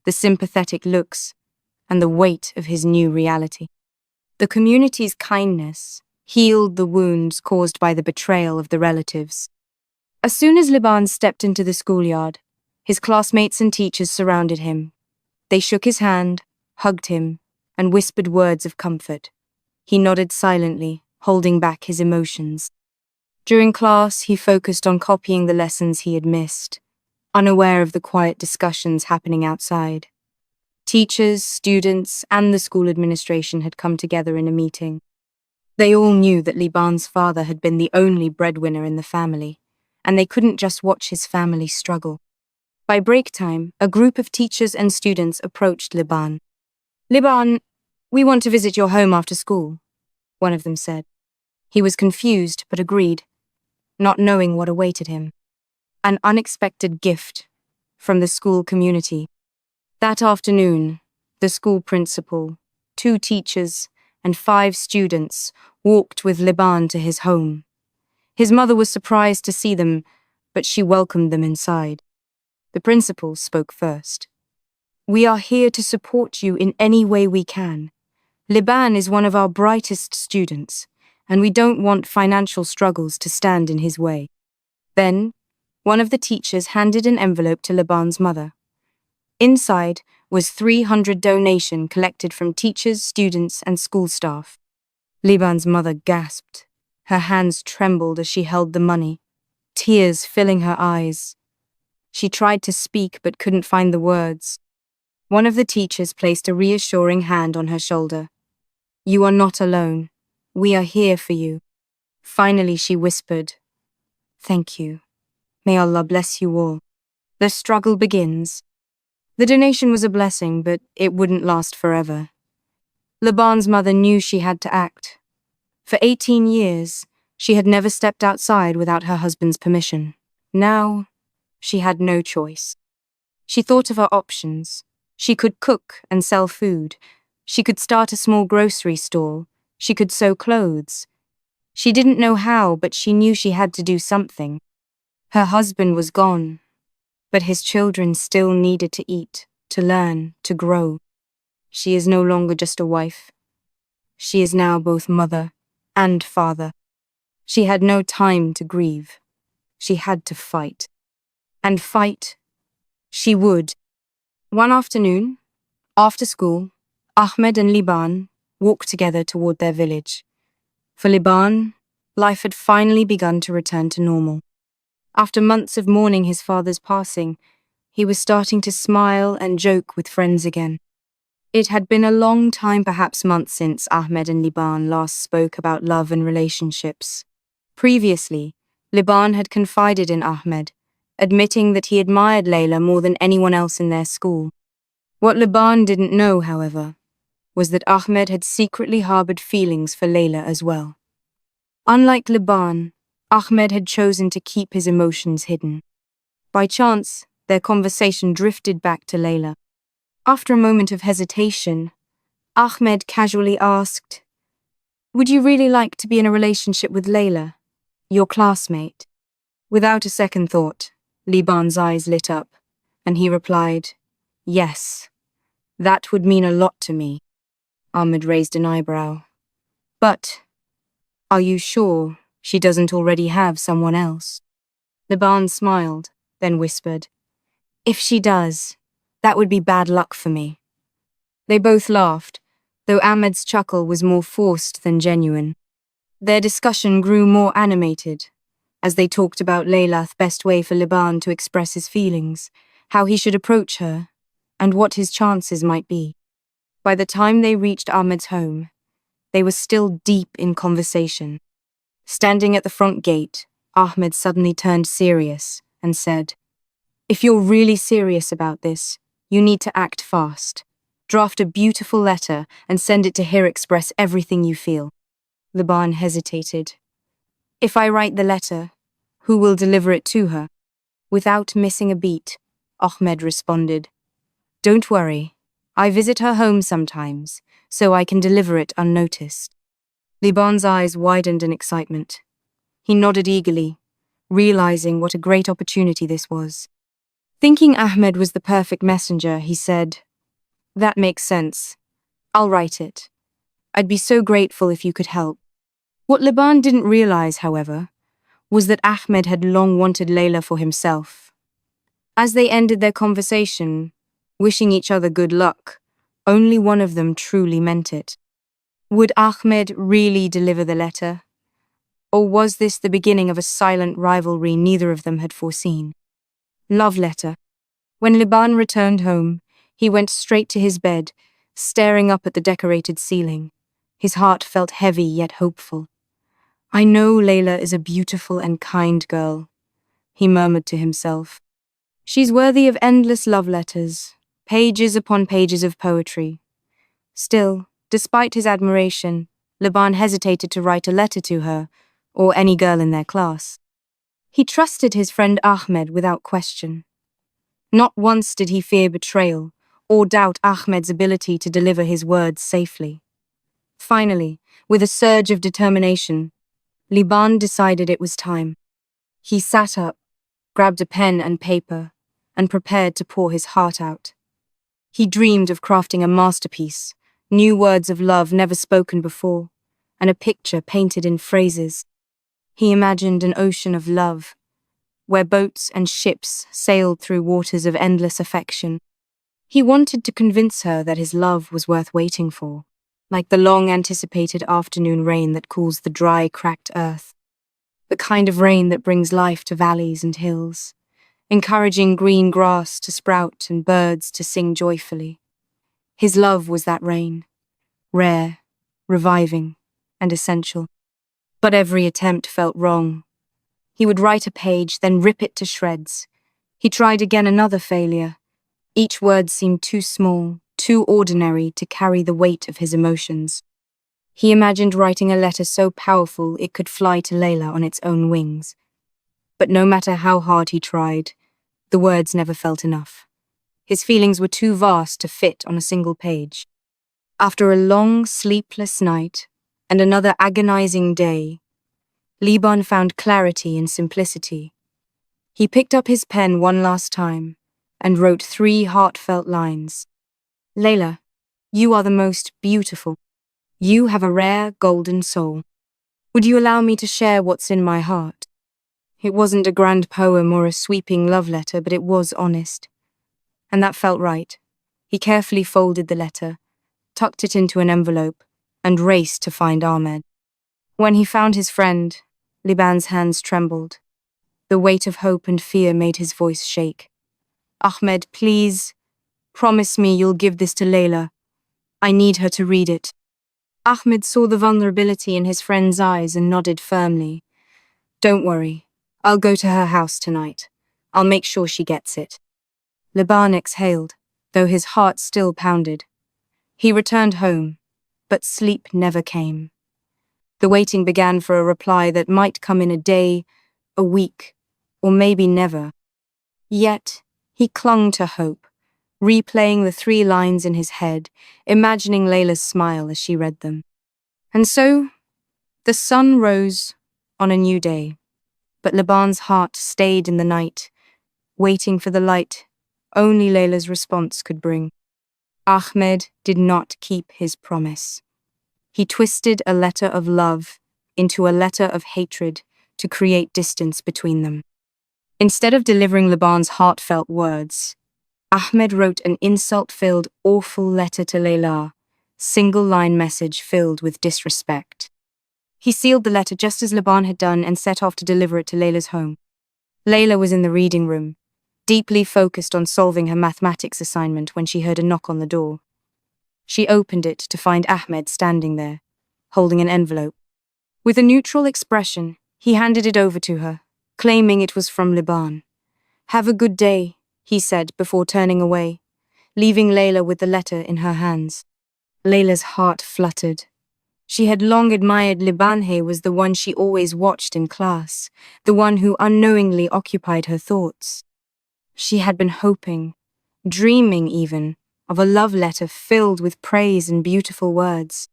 Speaker 1: the sympathetic looks, and the weight of his new reality. The community's kindness healed the wounds caused by the betrayal of the relatives. As soon as Libaan stepped into the schoolyard, his classmates and teachers surrounded him. They shook his hand, hugged him, and whispered words of comfort. He nodded silently, holding back his emotions. During class, he focused on copying the lessons he had missed, unaware of the quiet discussions happening outside. Teachers, students, and the school administration had come together in a meeting. They all knew that Libaan's father had been the only breadwinner in the family, and they couldn't just watch his family struggle. By break time, a group of teachers and students approached Libaan. "Libaan, we want to visit your home after school," one of them said. He was confused but agreed, not knowing what awaited him. An unexpected gift from the school community. That afternoon, the school principal, 2 teachers, and 5 students walked with Libaan to his home. His mother was surprised to see them, but she welcomed them inside. The principal spoke first. "We are here to support you in any way we can. Libaan is one of our brightest students, and we don't want financial struggles to stand in his way." Then, one of the teachers handed an envelope to Libaan's mother. Inside was 300 donation collected from teachers, students, and school staff. Libaan's mother gasped. Her hands trembled as she held the money, tears filling her eyes. She tried to speak but couldn't find the words. One of the teachers placed a reassuring hand on her shoulder. "You are not alone. We are here for you." Finally, she whispered, "Thank you. May Allah bless you all." The struggle begins. The donation was a blessing, but it wouldn't last forever. Libaan's mother knew she had to act. For 18 years, she had never stepped outside without her husband's permission. Now, she had no choice. She thought of her options. She could cook and sell food. She could start a small grocery store. She could sew clothes. She didn't know how, but she knew she had to do something. Her husband was gone, but his children still needed to eat, to learn, to grow. She is no longer just a wife. She is now both mother and father. She had no time to grieve. She had to fight. And fight she would. One afternoon, after school, Ahmed and Libaan walked together toward their village. For Libaan, life had finally begun to return to normal. After months of mourning his father's passing, he was starting to smile and joke with friends again. It had been a long time, perhaps months, since Ahmed and Libaan last spoke about love and relationships. Previously, Libaan had confided in Ahmed, admitting that he admired Leila more than anyone else in their school. What Libaan didn't know, however, was that Ahmed had secretly harbored feelings for Leila as well. Unlike Libaan, Ahmed had chosen to keep his emotions hidden. By chance, their conversation drifted back to Leila. After a moment of hesitation, Ahmed casually asked, "Would you really like to be in a relationship with Leila, your classmate?" Without a second thought, Libaan's eyes lit up, and he replied, "Yes, that would mean a lot to me." Ahmed raised an eyebrow. "But, are you sure she doesn't already have someone else?" Libaan smiled, then whispered, "If she does, that would be bad luck for me." They both laughed, though Ahmed's chuckle was more forced than genuine. Their discussion grew more animated. as they talked about Leila's best way for Libaan to express his feelings, how he should approach her, and what his chances might be. By the time they reached Ahmed's home, they were still deep in conversation. Standing at the front gate, Ahmed suddenly turned serious and said, "If you're really serious about this, you need to act fast. Draft a beautiful letter and send it to her. Express everything you feel." Libaan hesitated. "If I write the letter, who will deliver it to her?" Without missing a beat, Ahmed responded, "Don't worry, I visit her home sometimes, so I can deliver it unnoticed." Liban's eyes widened in excitement. He nodded eagerly, realizing what a great opportunity this was. Thinking Ahmed was the perfect messenger, he said, "That makes sense. I'll write it. I'd be so grateful if you could help." What Liban didn't realize, however, was that Ahmed had long wanted Leila for himself. As they ended their conversation, wishing each other good luck, only one of them truly meant it. Would Ahmed really deliver the letter? Or was this the beginning of a silent rivalry neither of them had foreseen? Love letter. When Liban returned home, he went straight to his bed, staring up at the decorated ceiling. His heart felt heavy yet hopeful. "I know Leila is a beautiful and kind girl," he murmured to himself. "She's worthy of endless love letters, pages upon pages of poetry." Still, despite his admiration, Liban hesitated to write a letter to her, or any girl in their class. He trusted his friend Ahmed without question. Not once did he fear betrayal, or doubt Ahmed's ability to deliver his words safely. Finally, with a surge of determination, Liban decided it was time. He sat up, grabbed a pen and paper, and prepared to pour his heart out. He dreamed of crafting a masterpiece, new words of love never spoken before, and a picture painted in phrases. He imagined an ocean of love, where boats and ships sailed through waters of endless affection. He wanted to convince her that his love was worth waiting for, like the long-anticipated afternoon rain that cools the dry, cracked earth. The kind of rain that brings life to valleys and hills, encouraging green grass to sprout and birds to sing joyfully. His love was that rain, rare, reviving, and essential. But every attempt felt wrong. He would write a page, then rip it to shreds. He tried again, another failure. Each word seemed too small, too ordinary to carry the weight of his emotions. He imagined writing a letter so powerful it could fly to Leila on its own wings. But no matter how hard he tried, the words never felt enough. His feelings were too vast to fit on a single page. After a long, sleepless night and another agonizing day, Liban found clarity in simplicity. He picked up his pen one last time and wrote 3 heartfelt lines. "Leila, you are the most beautiful. You have a rare, golden soul. Would you allow me to share what's in my heart?" It wasn't a grand poem or a sweeping love letter, but it was honest. And that felt right. He carefully folded the letter, tucked it into an envelope, and raced to find Ahmed. When he found his friend, Liban's hands trembled. The weight of hope and fear made his voice shake. "Ahmed, please, promise me you'll give this to Leila. I need her to read it." Ahmed saw the vulnerability in his friend's eyes and nodded firmly. "Don't worry, I'll go to her house tonight. I'll make sure she gets it." Liban exhaled, though his heart still pounded. He returned home, but sleep never came. The waiting began for a reply that might come in a day, a week, or maybe never. Yet, he clung to hope, replaying the 3 lines in his head, imagining Leila's smile as she read them. And so, the sun rose on a new day, but Liban's heart stayed in the night, waiting for the light only Leila's response could bring. Ahmed did not keep his promise. He twisted a letter of love into a letter of hatred to create distance between them. Instead of delivering Liban's heartfelt words, Ahmed wrote an insult-filled, awful letter to Leila, single-line message filled with disrespect. He sealed the letter just as Libaan had done and set off to deliver it to Leila's home. Leila was in the reading room, deeply focused on solving her mathematics assignment when she heard a knock on the door. She opened it to find Ahmed standing there, holding an envelope. With a neutral expression, he handed it over to her, claiming it was from Libaan. "Have a good day," he said before turning away, leaving Leila with the letter in her hands. Leila's heart fluttered. She had long admired Libaan was the one she always watched in class, the one who unknowingly occupied her thoughts. She had been hoping, dreaming even, of a love letter filled with praise and beautiful words.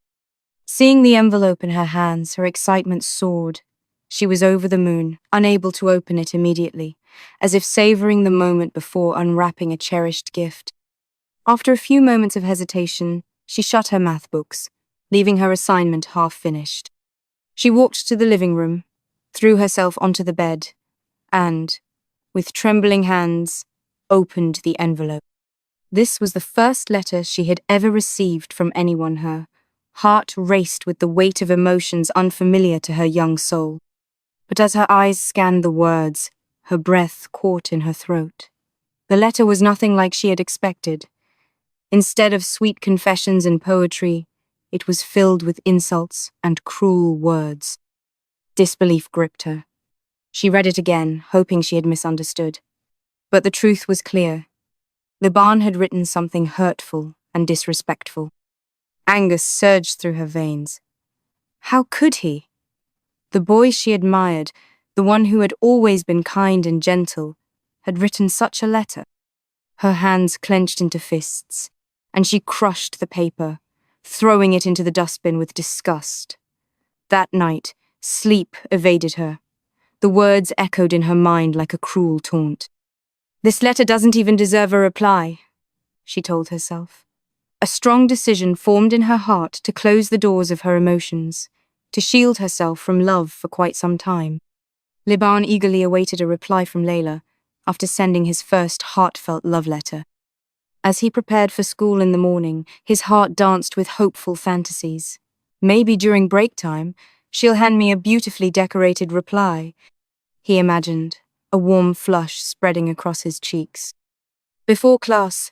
Speaker 1: Seeing the envelope in her hands, her excitement soared. She was over the moon, unable to open it immediately, as if savoring the moment before unwrapping a cherished gift. After a few moments of hesitation, she shut her math books, leaving her assignment half-finished. She walked to the living room, threw herself onto the bed, and, with trembling hands, opened the envelope. This was the first letter she had ever received from anyone. Her heart raced with the weight of emotions unfamiliar to her young soul. But as her eyes scanned the words, her breath caught in her throat. The letter was nothing like she had expected. Instead of sweet confessions and poetry, it was filled with insults and cruel words. Disbelief gripped her. She read it again, hoping she had misunderstood. But the truth was clear. Libaan had written something hurtful and disrespectful. Anger surged through her veins. How could he? The boy she admired, the one who had always been kind and gentle, had written such a letter. Her hands clenched into fists, and she crushed the paper, throwing it into the dustbin with disgust. That night, sleep evaded her. The words echoed in her mind like a cruel taunt. "This letter doesn't even deserve a reply," she told herself. A strong decision formed in her heart to close the doors of her emotions, to shield herself from love for quite some time. Libaan eagerly awaited a reply from Leila after sending his first heartfelt love letter. As he prepared for school in the morning, his heart danced with hopeful fantasies. Maybe during break time, she'll hand me a beautifully decorated reply, he imagined, a warm flush spreading across his cheeks. Before class,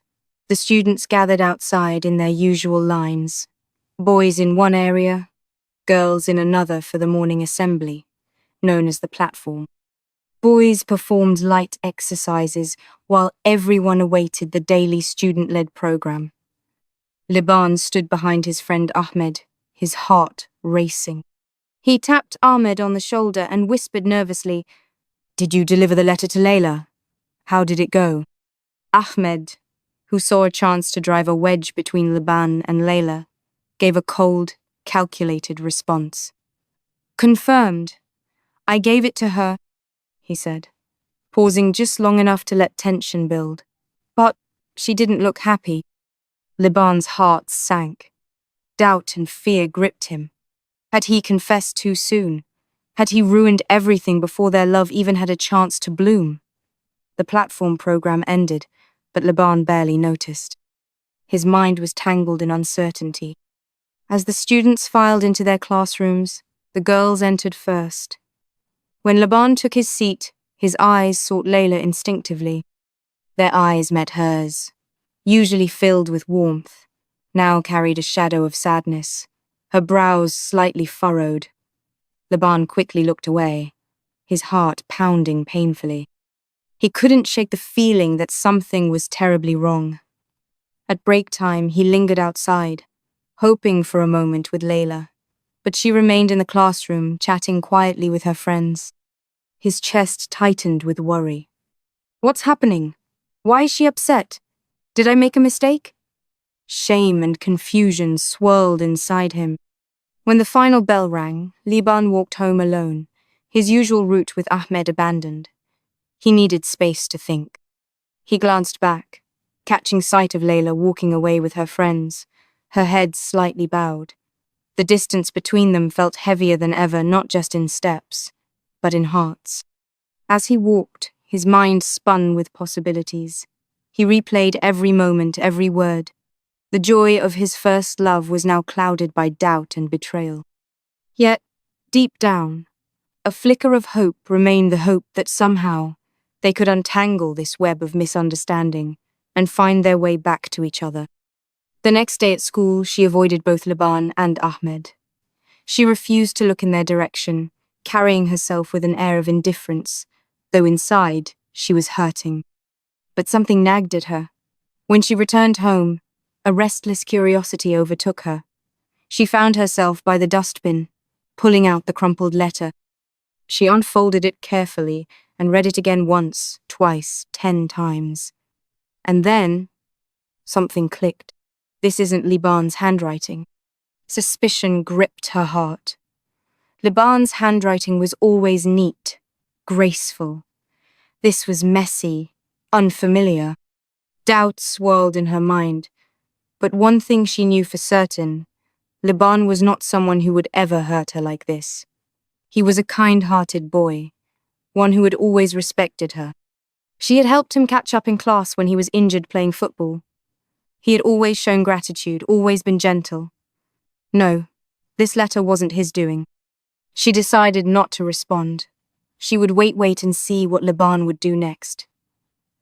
Speaker 1: the students gathered outside in their usual lines, boys in one area, girls in another for the morning assembly, known as the platform. Boys performed light exercises while everyone awaited the daily student-led program. Libaan stood behind his friend Ahmed, his heart racing. He tapped Ahmed on the shoulder and whispered nervously, "Did you deliver the letter to Leila? How did it go?" Ahmed, who saw a chance to drive a wedge between Libaan and Leila, gave a cold, calculated response. "Confirmed. I gave it to her," he said, pausing just long enough to let tension build. But she didn't look happy. Libaan's heart sank. Doubt and fear gripped him. Had he confessed too soon? Had he ruined everything before their love even had a chance to bloom? The platform program ended, but Libaan barely noticed. His mind was tangled in uncertainty. As the students filed into their classrooms, the girls entered first. When Libaan took his seat, his eyes sought Leila instinctively. Their eyes met hers, usually filled with warmth, now carried a shadow of sadness, her brows slightly furrowed. Libaan quickly looked away, his heart pounding painfully. He couldn't shake the feeling that something was terribly wrong. At break time, he lingered outside, hoping for a moment with Leila, but she remained in the classroom, chatting quietly with her friends. His chest tightened with worry. What's happening? Why is she upset? Did I make a mistake? Shame and confusion swirled inside him. When the final bell rang, Libaan walked home alone, his usual route with Ahmed abandoned. He needed space to think. He glanced back, catching sight of Leila walking away with her friends, her head slightly bowed. The distance between them felt heavier than ever, not just in steps, but in hearts. As he walked, his mind spun with possibilities. He replayed every moment, every word. The joy of his first love was now clouded by doubt and betrayal. Yet, deep down, a flicker of hope remained, the hope that somehow they could untangle this web of misunderstanding and find their way back to each other. The next day at school, she avoided both Libaan and Ahmed. She refused to look in their direction, carrying herself with an air of indifference, though inside she was hurting. But something nagged at her. When she returned home, a restless curiosity overtook her. She found herself by the dustbin, pulling out the crumpled letter. She unfolded it carefully and read it again once, twice, 10 times. And then, something clicked. This isn't Libaan's handwriting. Suspicion gripped her heart. Libaan's handwriting was always neat, graceful. This was messy, unfamiliar. Doubt swirled in her mind. But one thing she knew for certain, Libaan was not someone who would ever hurt her like this. He was a kind-hearted boy, one who had always respected her. She had helped him catch up in class when he was injured playing football. He had always shown gratitude, always been gentle. No, this letter wasn't his doing. She decided not to respond. She would wait and see what Libaan would do next.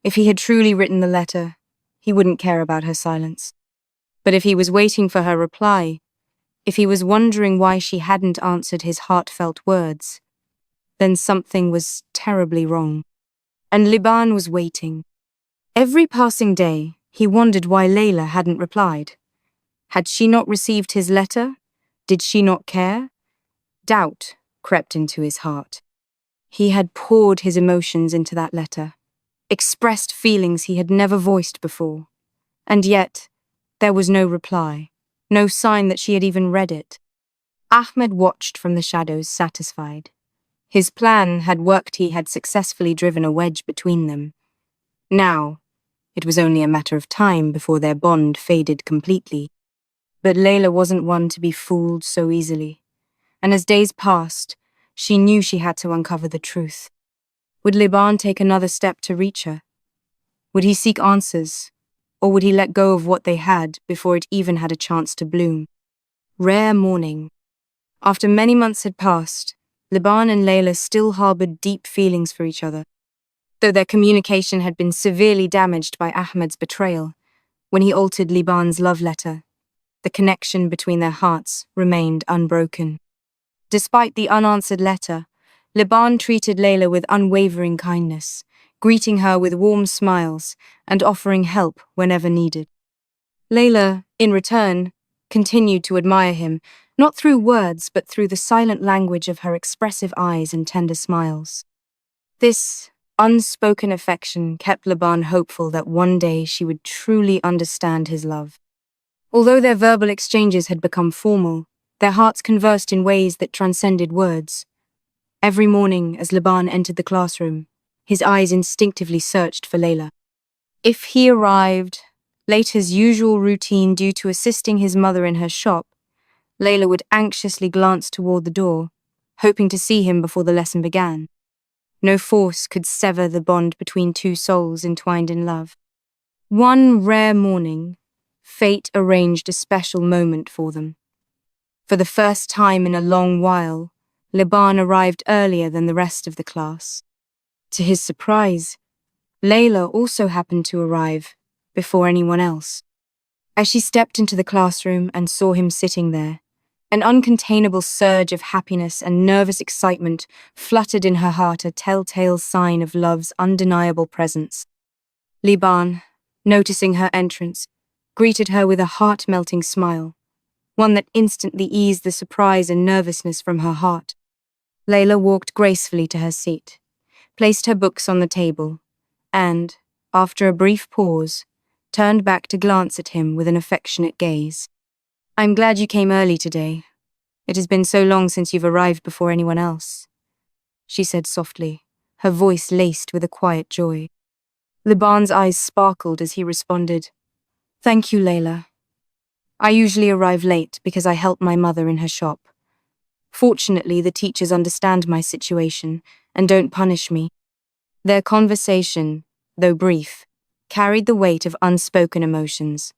Speaker 1: If he had truly written the letter, he wouldn't care about her silence. But if he was waiting for her reply, if he was wondering why she hadn't answered his heartfelt words, then something was terribly wrong. And Libaan was waiting. Every passing day, he wondered why Leila hadn't replied. Had she not received his letter? Did she not care? Doubt crept into his heart. He had poured his emotions into that letter, expressed feelings he had never voiced before. And yet, there was no reply, no sign that she had even read it. Ahmed watched from the shadows, satisfied. His plan had worked. He had successfully driven a wedge between them. Now, it was only a matter of time before their bond faded completely. But Leila wasn't one to be fooled so easily. And as days passed, she knew she had to uncover the truth. Would Libaan take another step to reach her? Would he seek answers? Or would he let go of what they had before it even had a chance to bloom? Rare morning. After many months had passed, Libaan and Leila still harbored deep feelings for each other. Though their communication had been severely damaged by Ahmed's betrayal, when he altered Libaan's love letter, the connection between their hearts remained unbroken. Despite the unanswered letter, Libaan treated Leila with unwavering kindness, greeting her with warm smiles and offering help whenever needed. Leila, in return, continued to admire him, not through words but through the silent language of her expressive eyes and tender smiles. This unspoken affection kept Libaan hopeful that one day she would truly understand his love. Although their verbal exchanges had become formal, their hearts conversed in ways that transcended words. Every morning, as Libaan entered the classroom, his eyes instinctively searched for Leila. If he arrived late as usual routine due to assisting his mother in her shop, Leila would anxiously glance toward the door, hoping to see him before the lesson began. No force could sever the bond between two souls entwined in love. One rare morning, fate arranged a special moment for them. For the first time in a long while, Libaan arrived earlier than the rest of the class. To his surprise, Leila also happened to arrive before anyone else. As she stepped into the classroom and saw him sitting there, an uncontainable surge of happiness and nervous excitement fluttered in her heart, a telltale sign of love's undeniable presence. Libaan, noticing her entrance, greeted her with a heart-melting smile, one that instantly eased the surprise and nervousness from her heart. Leila walked gracefully to her seat, placed her books on the table, and, after a brief pause, turned back to glance at him with an affectionate gaze. "I'm glad you came early today. It has been so long since you've arrived before anyone else," she said softly, her voice laced with a quiet joy. Libaan's eyes sparkled as he responded, "Thank you, Leila. I usually arrive late because I help my mother in her shop. Fortunately, the teachers understand my situation and don't punish me." Their conversation, though brief, carried the weight of unspoken emotions.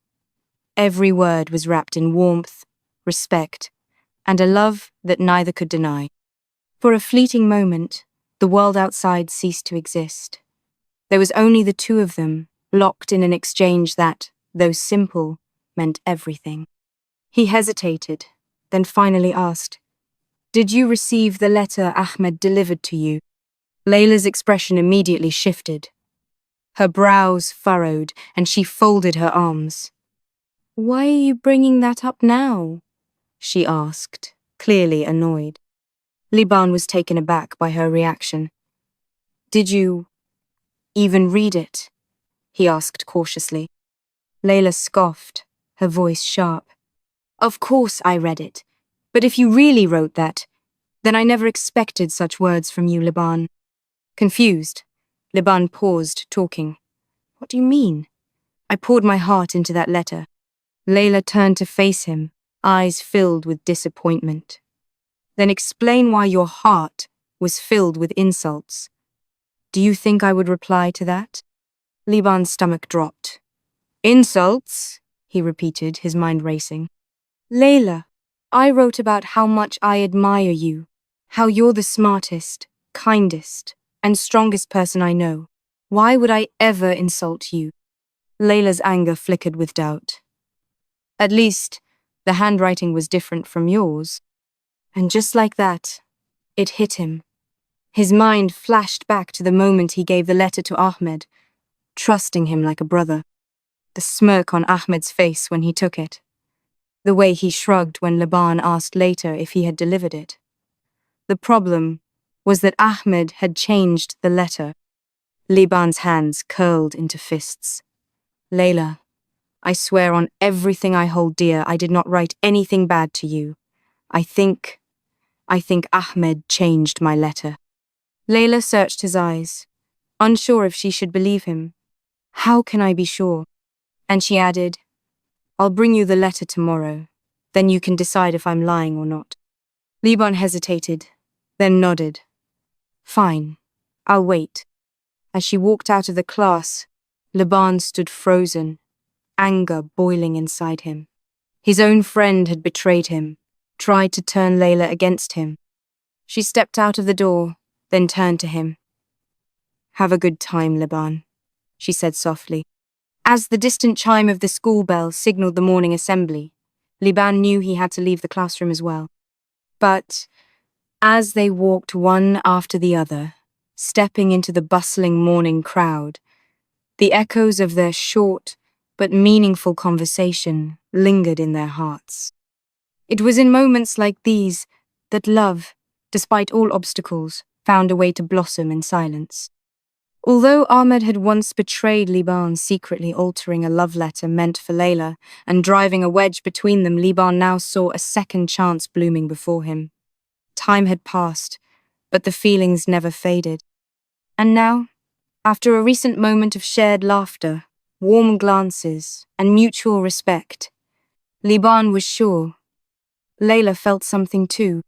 Speaker 1: Every word was wrapped in warmth, respect, and a love that neither could deny. For a fleeting moment, the world outside ceased to exist. There was only the two of them, locked in an exchange that, though simple, meant everything. He hesitated, then finally asked, "Did you receive the letter Ahmed delivered to you?" Leila's expression immediately shifted. Her brows furrowed, and she folded her arms. "Why are you bringing that up now?" she asked, clearly annoyed. Libaan was taken aback by her reaction. "Did you even read it?" he asked cautiously. Leila scoffed, her voice sharp. "Of course I read it, but if you really wrote that, then I never expected such words from you, Libaan." Confused, Libaan paused, talking. "What do you mean?" "I poured my heart into that letter." Leila turned to face him, eyes filled with disappointment. "Then explain why your heart was filled with insults. Do you think I would reply to that?" Libaan's stomach dropped. "Insults?" he repeated, his mind racing. "Leila, I wrote about how much I admire you, how you're the smartest, kindest, and strongest person I know. Why would I ever insult you?" Leila's anger flickered with doubt. "At least, the handwriting was different from yours." And just like that, it hit him. His mind flashed back to the moment he gave the letter to Ahmed, trusting him like a brother. The smirk on Ahmed's face when he took it. The way he shrugged when Libaan asked later if he had delivered it. The problem was that Ahmed had changed the letter. Libaan's hands curled into fists. "Leila, I swear on everything I hold dear I did not write anything bad to you. I think Ahmed changed my letter." Leila searched his eyes, unsure if she should believe him. "How can I be sure?" And she added, "I'll bring you the letter tomorrow. Then you can decide if I'm lying or not." Libaan hesitated, then nodded. "Fine, I'll wait." As she walked out of the class, Libaan stood frozen, anger boiling inside him. His own friend had betrayed him, tried to turn Leila against him. She stepped out of the door, then turned to him. "Have a good time, Libaan," she said softly. As the distant chime of the school bell signaled the morning assembly, Libaan knew he had to leave the classroom as well. But as they walked one after the other, stepping into the bustling morning crowd, the echoes of their short but meaningful conversation lingered in their hearts. It was in moments like these that love, despite all obstacles, found a way to blossom in silence. Although Ahmed had once betrayed Libaan, secretly altering a love letter meant for Leila and driving a wedge between them, Libaan now saw a second chance blooming before him. Time had passed, but the feelings never faded. And now, after a recent moment of shared laughter, warm glances, and mutual respect, Libaan was sure Leila felt something too.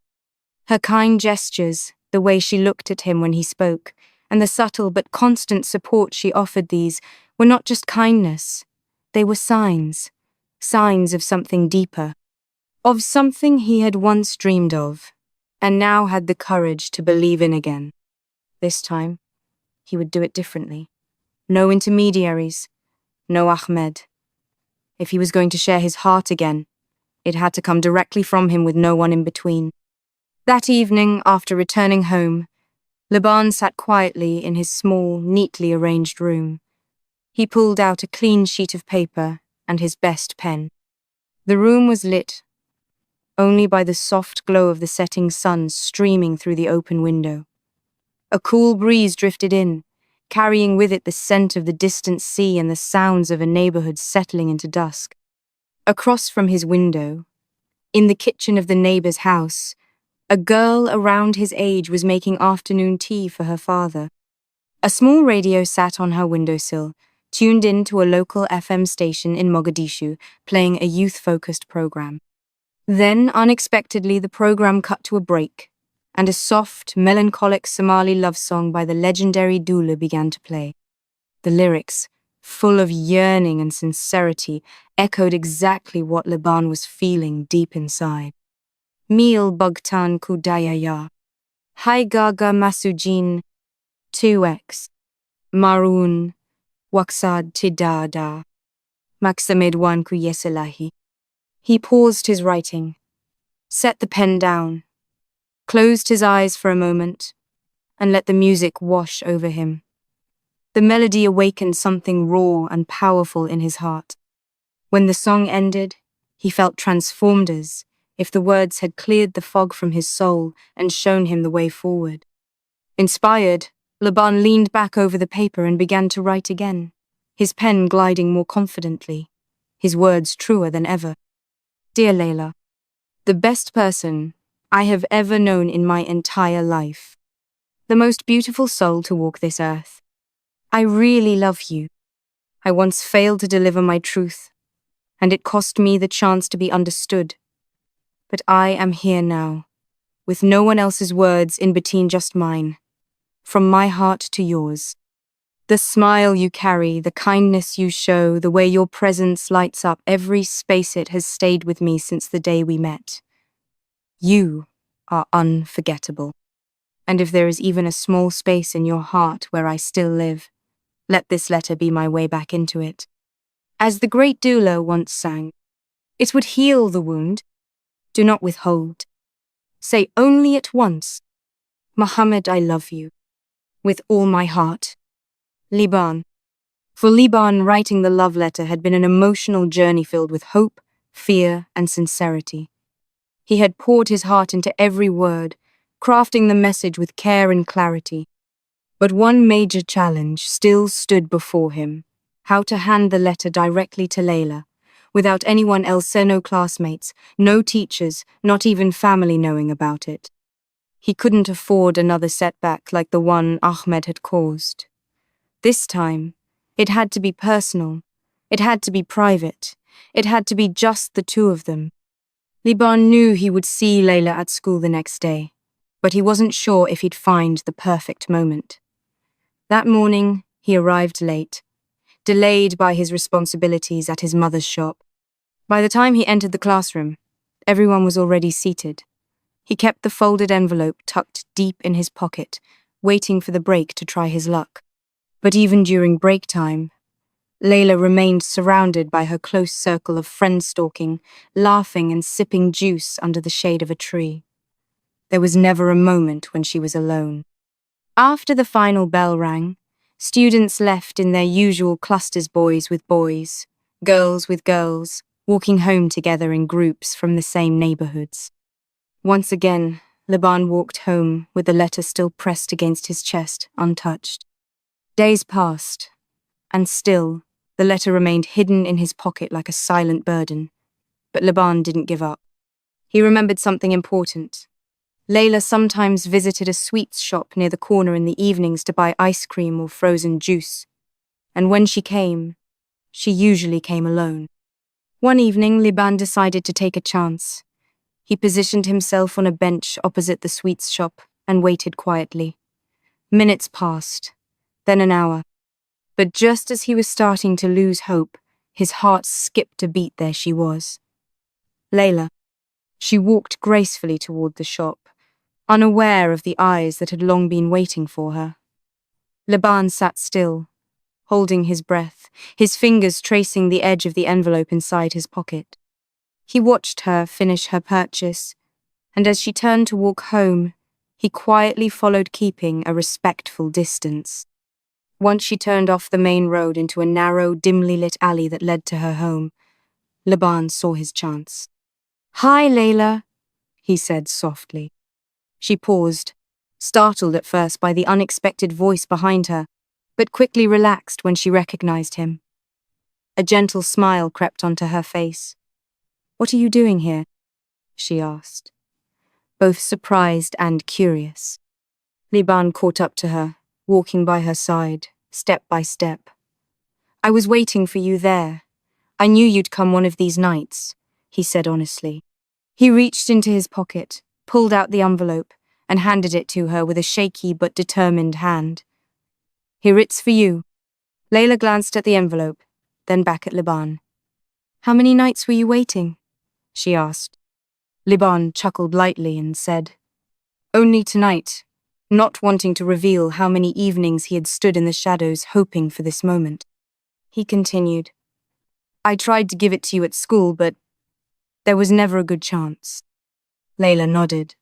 Speaker 1: Her kind gestures, the way she looked at him when he spoke, and the subtle but constant support she offered these were not just kindness. They were signs of something deeper, of something he had once dreamed of, and now had the courage to believe in again. This time, he would do it differently. No intermediaries, no Ahmed. If he was going to share his heart again, it had to come directly from him with no one in between. That evening, after returning home, Libaan sat quietly in his small, neatly arranged room. He pulled out a clean sheet of paper and his best pen. The room was lit only by the soft glow of the setting sun streaming through the open window. A cool breeze drifted in, carrying with it the scent of the distant sea and the sounds of a neighborhood settling into dusk. Across from his window, in the kitchen of the neighbor's house, a girl around his age was making afternoon tea for her father. A small radio sat on her windowsill, tuned in to a local FM station in Mogadishu, playing a youth-focused program. Then, unexpectedly, the program cut to a break, and a soft, melancholic Somali love song by the legendary Dula began to play. The lyrics, full of yearning and sincerity, echoed exactly what Libaan was feeling deep inside. Mil Bugtan Kudayaya. Hai gaga masujin 2x. Maroon waksad tidada. Maxamedwan kuyeselahi. He paused his writing, set the pen down, closed his eyes for a moment, and let the music wash over him. The melody awakened something raw and powerful in his heart. When the song ended, he felt transformed as if the words had cleared the fog from his soul and shown him the way forward. Inspired, Libaan leaned back over the paper and began to write again, his pen gliding more confidently, his words truer than ever. Dear Leila, the best person I have ever known in my entire life. The most beautiful soul to walk this earth. I really love you. I once failed to deliver my truth, and it cost me the chance to be understood. But I am here now, with no one else's words in between, just mine. From my heart to yours. The smile you carry, the kindness you show, the way your presence lights up every space, it has stayed with me since the day we met. You are unforgettable. And if there is even a small space in your heart where I still live, let this letter be my way back into it. As the great doula once sang, it would heal the wound. Do not withhold. Say only at once, Muhammad, I love you. With all my heart. Libaan. For Libaan, writing the love letter had been an emotional journey filled with hope, fear, and sincerity. He had poured his heart into every word, crafting the message with care and clarity. But one major challenge still stood before him: how to hand the letter directly to Leila, without anyone else, no classmates, no teachers, not even family knowing about it. He couldn't afford another setback like the one Ahmed had caused. This time, it had to be personal, it had to be private, it had to be just the two of them. Libaan knew he would see Leila at school the next day, but he wasn't sure if he'd find the perfect moment. That morning, he arrived late, delayed by his responsibilities at his mother's shop. By the time he entered the classroom, everyone was already seated. He kept the folded envelope tucked deep in his pocket, waiting for the break to try his luck. But even during break time, Leila remained surrounded by her close circle of friends, stalking, laughing and sipping juice under the shade of a tree. There was never a moment when she was alone. After the final bell rang, students left in their usual clusters, boys with boys, girls with girls, walking home together in groups from the same neighborhoods. Once again, Libaan walked home with the letter still pressed against his chest, untouched. Days passed, and still, the letter remained hidden in his pocket like a silent burden. But Libaan didn't give up. He remembered something important. Leila sometimes visited a sweets shop near the corner in the evenings to buy ice cream or frozen juice. And when she came, she usually came alone. One evening, Libaan decided to take a chance. He positioned himself on a bench opposite the sweets shop and waited quietly. Minutes passed, then an hour. But just as he was starting to lose hope, his heart skipped a beat. There she was. Leila. She walked gracefully toward the shop, unaware of the eyes that had long been waiting for her. Libaan sat still, holding his breath, his fingers tracing the edge of the envelope inside his pocket. He watched her finish her purchase, and as she turned to walk home, he quietly followed, keeping a respectful distance. Once she turned off the main road into a narrow, dimly lit alley that led to her home, Libaan saw his chance. "Hi, Leila," he said softly. She paused, startled at first by the unexpected voice behind her, but quickly relaxed when she recognized him. A gentle smile crept onto her face. "What are you doing here?" she asked, both surprised and curious. Libaan caught up to her, walking by her side, step by step. "I was waiting for you there. I knew you'd come one of these nights," he said honestly. He reached into his pocket, pulled out the envelope, and handed it to her with a shaky but determined hand. "Here, it's for you." Leila glanced at the envelope, then back at Libaan. "How many nights were you waiting?" she asked. Libaan chuckled lightly and said, Only tonight, not wanting to reveal how many evenings he had stood in the shadows hoping for this moment. He continued, I tried to give it to you at school, but there was never a good chance. Leila nodded,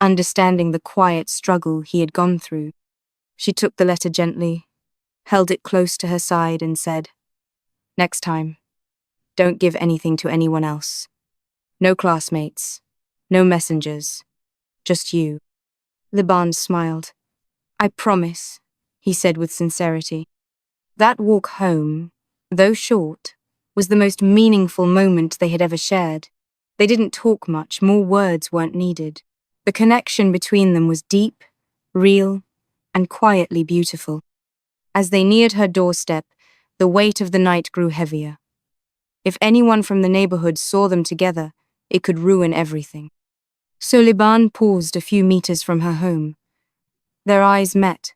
Speaker 1: understanding the quiet struggle he had gone through. She took the letter gently, held it close to her side and said, Next time, don't give anything to anyone else. No classmates, no messengers, just you. Libaan smiled. I promise, he said with sincerity. That walk home, though short, was the most meaningful moment they had ever shared. They didn't talk much, more words weren't needed. The connection between them was deep, real, and quietly beautiful. As they neared her doorstep, the weight of the night grew heavier. If anyone from the neighborhood saw them together, it could ruin everything. So Libaan paused a few meters from her home. Their eyes met,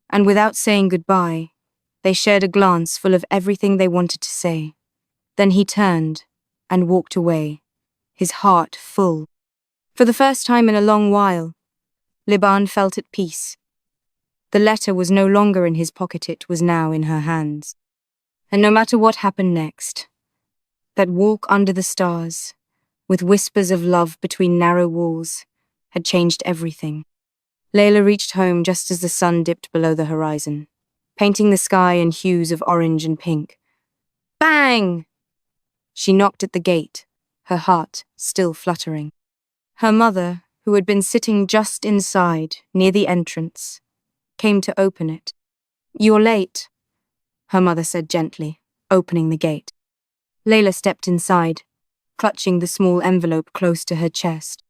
Speaker 1: and without saying goodbye, they shared a glance full of everything they wanted to say. Then he turned and walked away, his heart full. For the first time in a long while, Libaan felt at peace. The letter was no longer in his pocket, it was now in her hands. And no matter what happened next, that walk under the stars, with whispers of love between narrow walls, had changed everything. Leila reached home just as the sun dipped below the horizon, painting the sky in hues of orange and pink. Bang! She knocked at the gate, her heart still fluttering. Her mother, who had been sitting just inside, near the entrance, came to open it. You're late, her mother said gently, opening the gate. Leila stepped inside, clutching the small envelope close to her chest.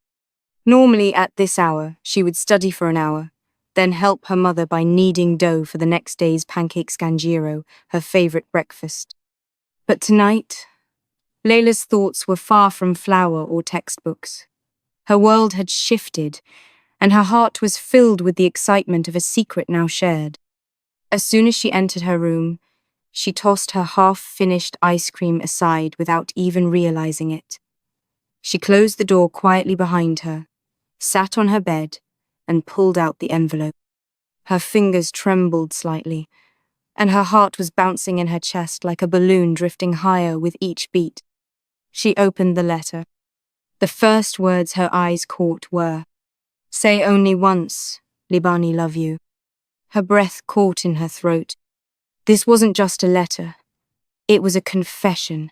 Speaker 1: Normally at this hour, she would study for an hour, then help her mother by kneading dough for the next day's pancake scangiro, her favorite breakfast. But tonight, Leila's thoughts were far from flour or textbooks. Her world had shifted, and her heart was filled with the excitement of a secret now shared. As soon as she entered her room, she tossed her half-finished ice cream aside without even realizing it. She closed the door quietly behind her, sat on her bed, and pulled out the envelope. Her fingers trembled slightly, and her heart was bouncing in her chest like a balloon drifting higher with each beat. She opened the letter. The first words her eyes caught were, Say only once, Libani love you. Her breath caught in her throat. This wasn't just a letter. It was a confession,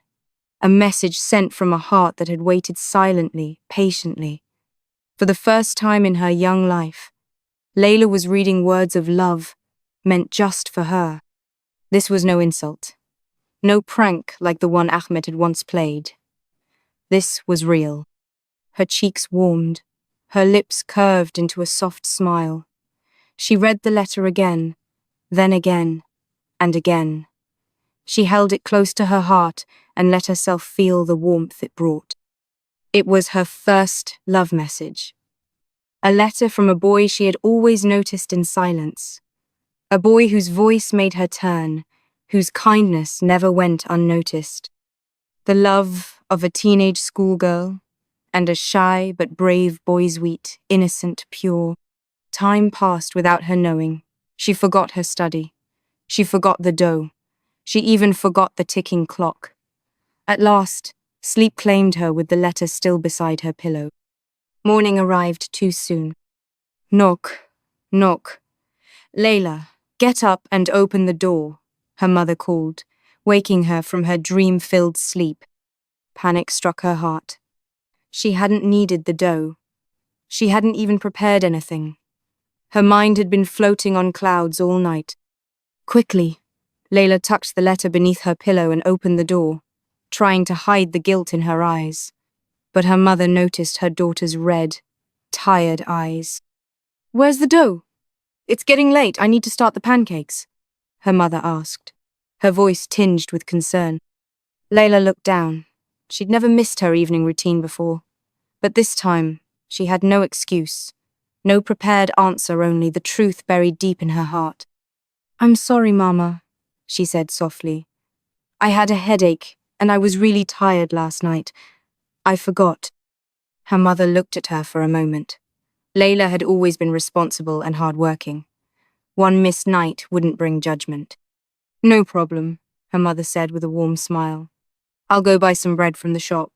Speaker 1: a message sent from a heart that had waited silently, patiently. For the first time in her young life, Leila was reading words of love meant just for her. This was no insult, no prank like the one Ahmed had once played. This was real. Her cheeks warmed, her lips curved into a soft smile. She read the letter again, then again, and again. She held it close to her heart and let herself feel the warmth it brought. It was her first love message. A letter from a boy she had always noticed in silence. A boy whose voice made her turn, whose kindness never went unnoticed. The love of a teenage schoolgirl and a shy but brave boy's wheat, innocent, pure. Time passed without her knowing. She forgot her study. She forgot the dough. She even forgot the ticking clock. At last, sleep claimed her with the letter still beside her pillow. Morning arrived too soon. Knock, knock. Leila, get up and open the door, her mother called, waking her from her dream-filled sleep. Panic struck her heart. She hadn't kneaded the dough. She hadn't even prepared anything. Her mind had been floating on clouds all night. Quickly, Leila tucked the letter beneath her pillow and opened the door, trying to hide the guilt in her eyes. But her mother noticed her daughter's red, tired eyes. Where's the dough? It's getting late, I need to start the pancakes, her mother asked, her voice tinged with concern. Leila looked down. She'd never missed her evening routine before. But this time, she had no excuse. No prepared answer, only the truth buried deep in her heart. I'm sorry, Mama, she said softly. I had a headache, and I was really tired last night. I forgot. Her mother looked at her for a moment. Leila had always been responsible and hard-working. One missed night wouldn't bring judgment. "No problem," her mother said with a warm smile. "I'll go buy some bread from the shop."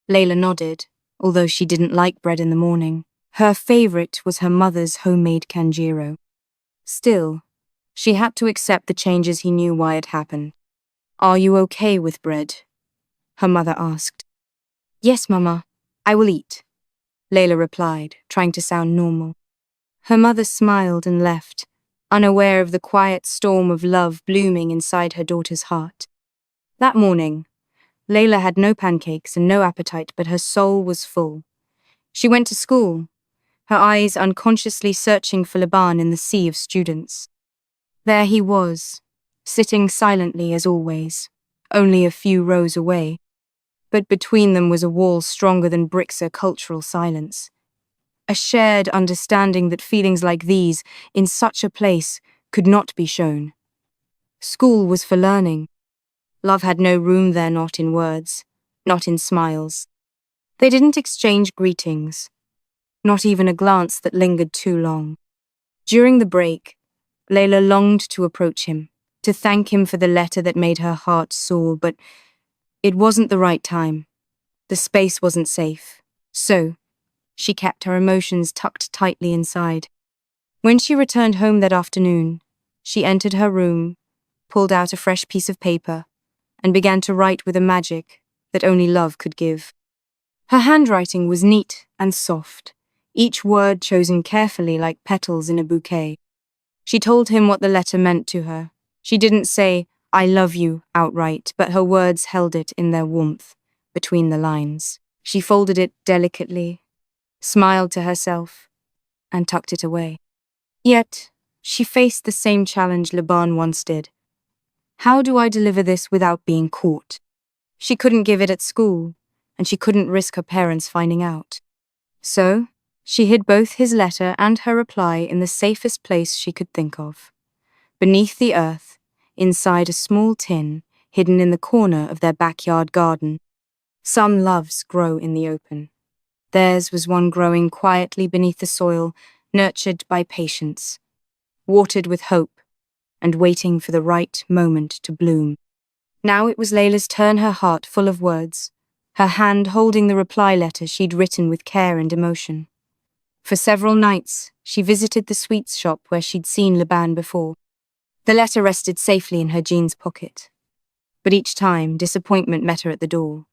Speaker 1: Leila nodded, although she didn't like bread in the morning. Her favorite was her mother's homemade kanjiro. Still, she had to accept the changes he knew why it happened. "Are you okay with bread?" her mother asked. "Yes, Mama, I will eat," Leila replied, trying to sound normal. Her mother smiled and left, unaware of the quiet storm of love blooming inside her daughter's heart. That morning, Leila had no pancakes and no appetite, but her soul was full. She went to school, her eyes unconsciously searching for Libaan in the sea of students. There he was, sitting silently as always, only a few rows away. But between them was a wall stronger than bricks, a cultural silence. A shared understanding that feelings like these, in such a place, could not be shown. School was for learning. Love had no room there, not in words, not in smiles. They didn't exchange greetings, not even a glance that lingered too long. During the break, Leila longed to approach him, to thank him for the letter that made her heart sore, but it wasn't the right time. The space wasn't safe. So, she kept her emotions tucked tightly inside. When she returned home that afternoon, she entered her room, pulled out a fresh piece of paper, and began to write with a magic that only love could give. Her handwriting was neat and soft, each word chosen carefully like petals in a bouquet. She told him what the letter meant to her. She didn't say, "I love you," outright, but her words held it in their warmth, between the lines. She folded it delicately, smiled to herself, and tucked it away. Yet, she faced the same challenge Libaan once did. How do I deliver this without being caught? She couldn't give it at school, and she couldn't risk her parents finding out. So, she hid both his letter and her reply in the safest place she could think of. Beneath the earth, inside a small tin, hidden in the corner of their backyard garden. Some loves grow in the open. Theirs was one growing quietly beneath the soil, nurtured by patience, watered with hope, and waiting for the right moment to bloom. Now it was Leila's turn, her heart full of words, her hand holding the reply letter she'd written with care and emotion. For several nights, she visited the sweets shop where she'd seen Libaan before. The letter rested safely in her jeans pocket. But each time, disappointment met her at the door.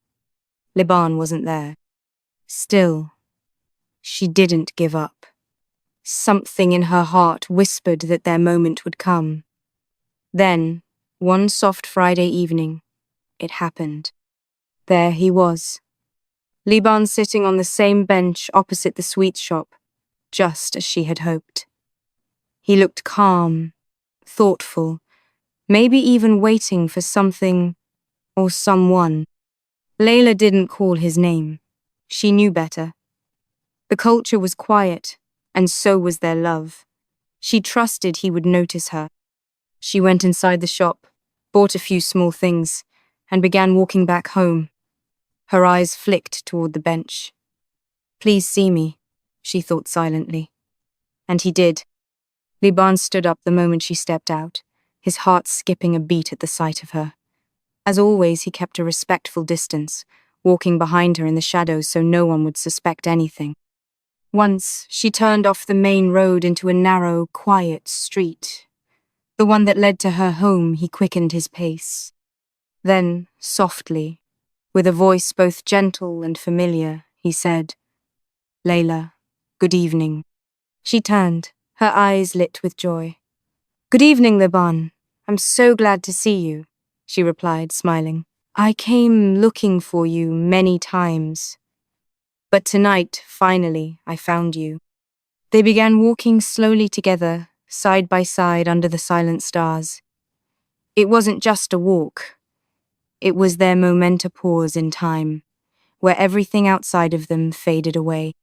Speaker 1: Libaan wasn't there. Still, she didn't give up. Something in her heart whispered that their moment would come. Then, one soft Friday evening, it happened. There he was. Libaan sitting on the same bench opposite the sweets shop, just as she had hoped. He looked calm, thoughtful, maybe even waiting for something or someone. Leila didn't call his name. She knew better. The culture was quiet, and so was their love. She trusted he would notice her. She went inside the shop, bought a few small things, and began walking back home. Her eyes flicked toward the bench. "Please see me," she thought silently. And he did. Libaan stood up the moment she stepped out, his heart skipping a beat at the sight of her. As always, he kept a respectful distance, walking behind her in the shadows so no one would suspect anything. Once, she turned off the main road into a narrow, quiet street. The one that led to her home, he quickened his pace. Then, softly, with a voice both gentle and familiar, he said, "Leila, good evening." She turned, her eyes lit with joy. "Good evening, Libaan. I'm so glad to see you," she replied, smiling. "I came looking for you many times. But tonight, finally, I found you." They began walking slowly together, side by side under the silent stars. It wasn't just a walk. It was their momentous pause in time, where everything outside of them faded away.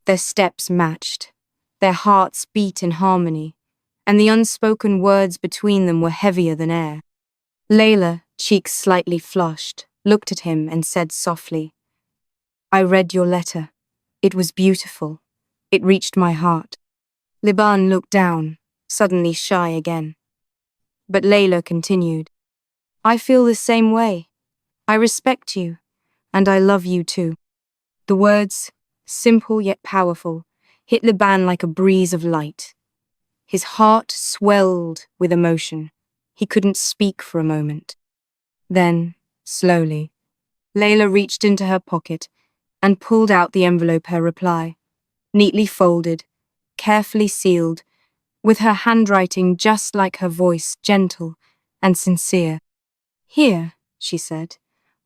Speaker 1: Their steps matched, their hearts beat in harmony, and the unspoken words between them were heavier than air. Leila, cheeks slightly flushed, looked at him and said softly, "I read your letter. It was beautiful. It reached my heart. Libaan looked down, suddenly shy again. But Leila continued. I feel the same way. I respect you, and I love you too. The words, simple yet powerful, hit Libaan like a breeze of light. His heart swelled with emotion. He couldn't speak for a moment. Then, slowly, Leila reached into her pocket and pulled out the envelope her reply, neatly folded, carefully sealed, with her handwriting just like her voice, gentle and sincere. Here, she said,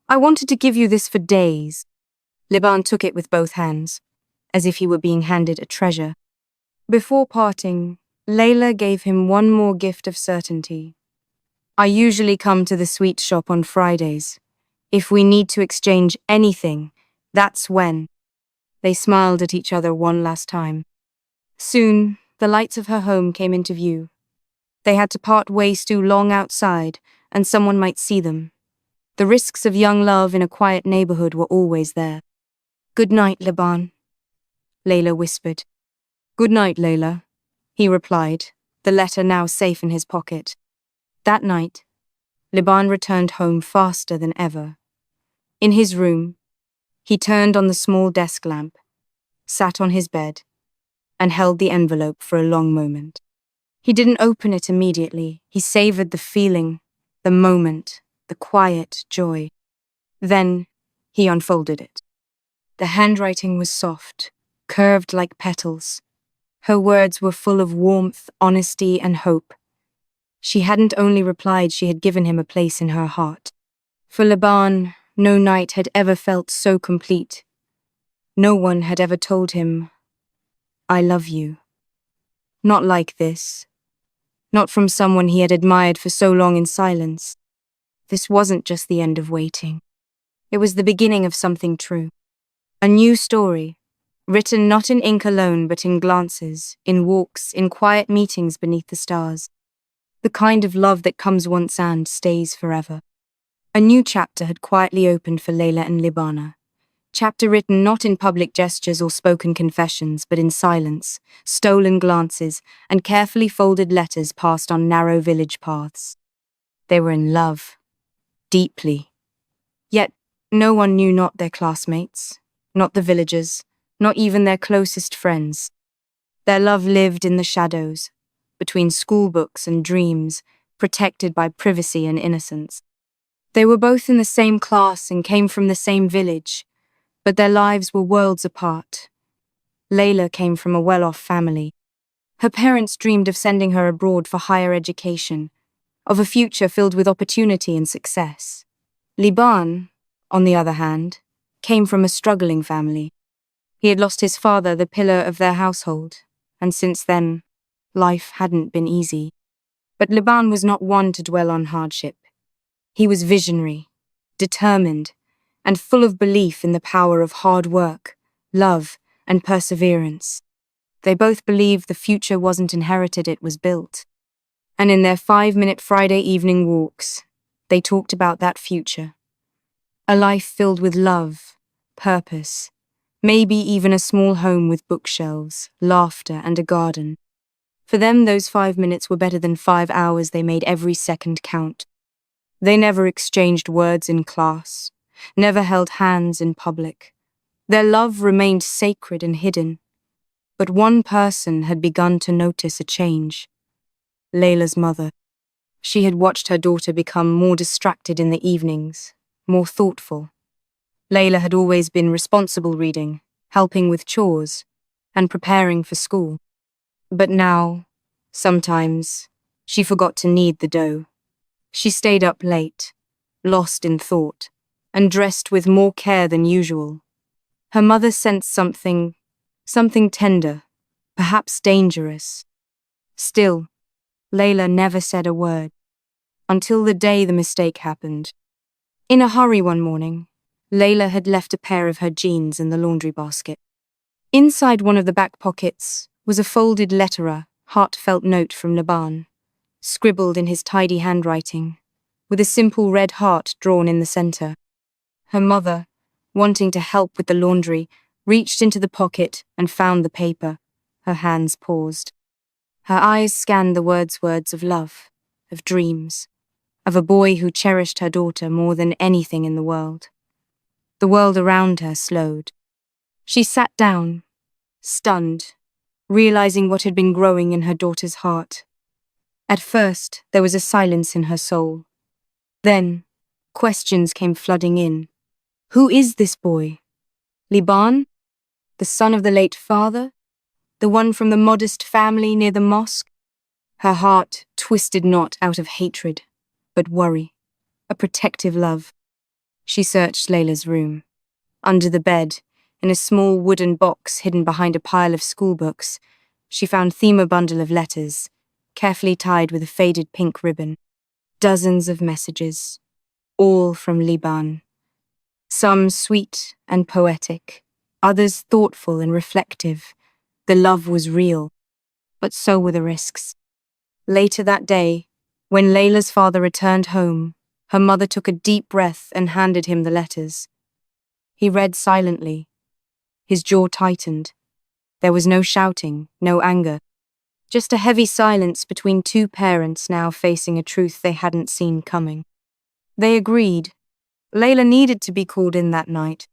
Speaker 1: I wanted to give you this for days. Libaan took it with both hands, as if he were being handed a treasure. Before parting, Leila gave him one more gift of certainty. I usually come to the sweet shop on Fridays. If we need to exchange anything, that's when. They smiled at each other one last time. Soon, the lights of her home came into view. They had to part ways too long outside, and someone might see them. The risks of young love in a quiet neighborhood were always there. Good night, Libaan, Leila whispered. Good night, Leila, he replied, the letter now safe in his pocket. That night, Libaan returned home faster than ever. In his room, he turned on the small desk lamp, sat on his bed, and held the envelope for a long moment. He didn't open it immediately. He savored the feeling, the moment, the quiet joy. Then, he unfolded it. The handwriting was soft, curved like petals. Her words were full of warmth, honesty, and hope. She hadn't only replied, she had given him a place in her heart. For Libaan, no night had ever felt so complete. No one had ever told him, I love you. Not like this. Not from someone he had admired for so long in silence. This wasn't just the end of waiting. It was the beginning of something true. A new story, written not in ink alone but in glances, in walks, in quiet meetings beneath the stars. The kind of love that comes once and stays forever. A new chapter had quietly opened for Leila and Libana. Chapter written not in public gestures or spoken confessions, but in silence, stolen glances, and carefully folded letters passed on narrow village paths. They were in love. Deeply. Yet, no one knew, not their classmates, not the villagers, not even their closest friends. Their love lived in the shadows, between school books and dreams, protected by privacy and innocence. They were both in the same class and came from the same village, but their lives were worlds apart. Leila came from a well-off family. Her parents dreamed of sending her abroad for higher education, of a future filled with opportunity and success. Libaan, on the other hand, came from a struggling family. He had lost his father, the pillar of their household, and since then, life hadn't been easy. But Libaan was not one to dwell on hardship. He was visionary, determined, and full of belief in the power of hard work, love, and perseverance. They both believed the future wasn't inherited, it was built. And in their 5-minute Friday evening walks, they talked about that future. A life filled with love, purpose, maybe even a small home with bookshelves, laughter, and a garden. For them, those 5 minutes were better than 5 hours. They made every second count. They never exchanged words in class, never held hands in public. Their love remained sacred and hidden. But one person had begun to notice a change. Leila's mother. She had watched her daughter become more distracted in the evenings, more thoughtful. Leila had always been responsible, reading, helping with chores, and preparing for school. But now, sometimes, she forgot to knead the dough. She stayed up late, lost in thought, and dressed with more care than usual. Her mother sensed something tender, perhaps dangerous. Still, Leila never said a word, until the day the mistake happened. In a hurry one morning, Leila had left a pair of her jeans in the laundry basket. Inside one of the back pockets was a folded letterer, heartfelt note from Libaan, scribbled in his tidy handwriting, with a simple red heart drawn in the center. Her mother, wanting to help with the laundry, reached into the pocket and found the paper. Her hands paused. Her eyes scanned the words of love, of dreams, of a boy who cherished her daughter more than anything in the world. The world around her slowed. She sat down, stunned, realizing what had been growing in her daughter's heart. At first, there was a silence in her soul. Then, questions came flooding in. Who is this boy? Libaan? The son of the late father? The one from the modest family near the mosque? Her heart twisted not out of hatred, but worry, a protective love. She searched Leila's room. Under the bed, in a small wooden box hidden behind a pile of schoolbooks, she found a bundle of letters, carefully tied with a faded pink ribbon. Dozens of messages, all from Libaan. Some sweet and poetic, others thoughtful and reflective. The love was real, but so were the risks. Later that day, when Leila's father returned home, her mother took a deep breath and handed him the letters. He read silently. His jaw tightened. There was no shouting, no anger, just a heavy silence between two parents now facing a truth they hadn't seen coming. They agreed. Leila needed to be called in that night.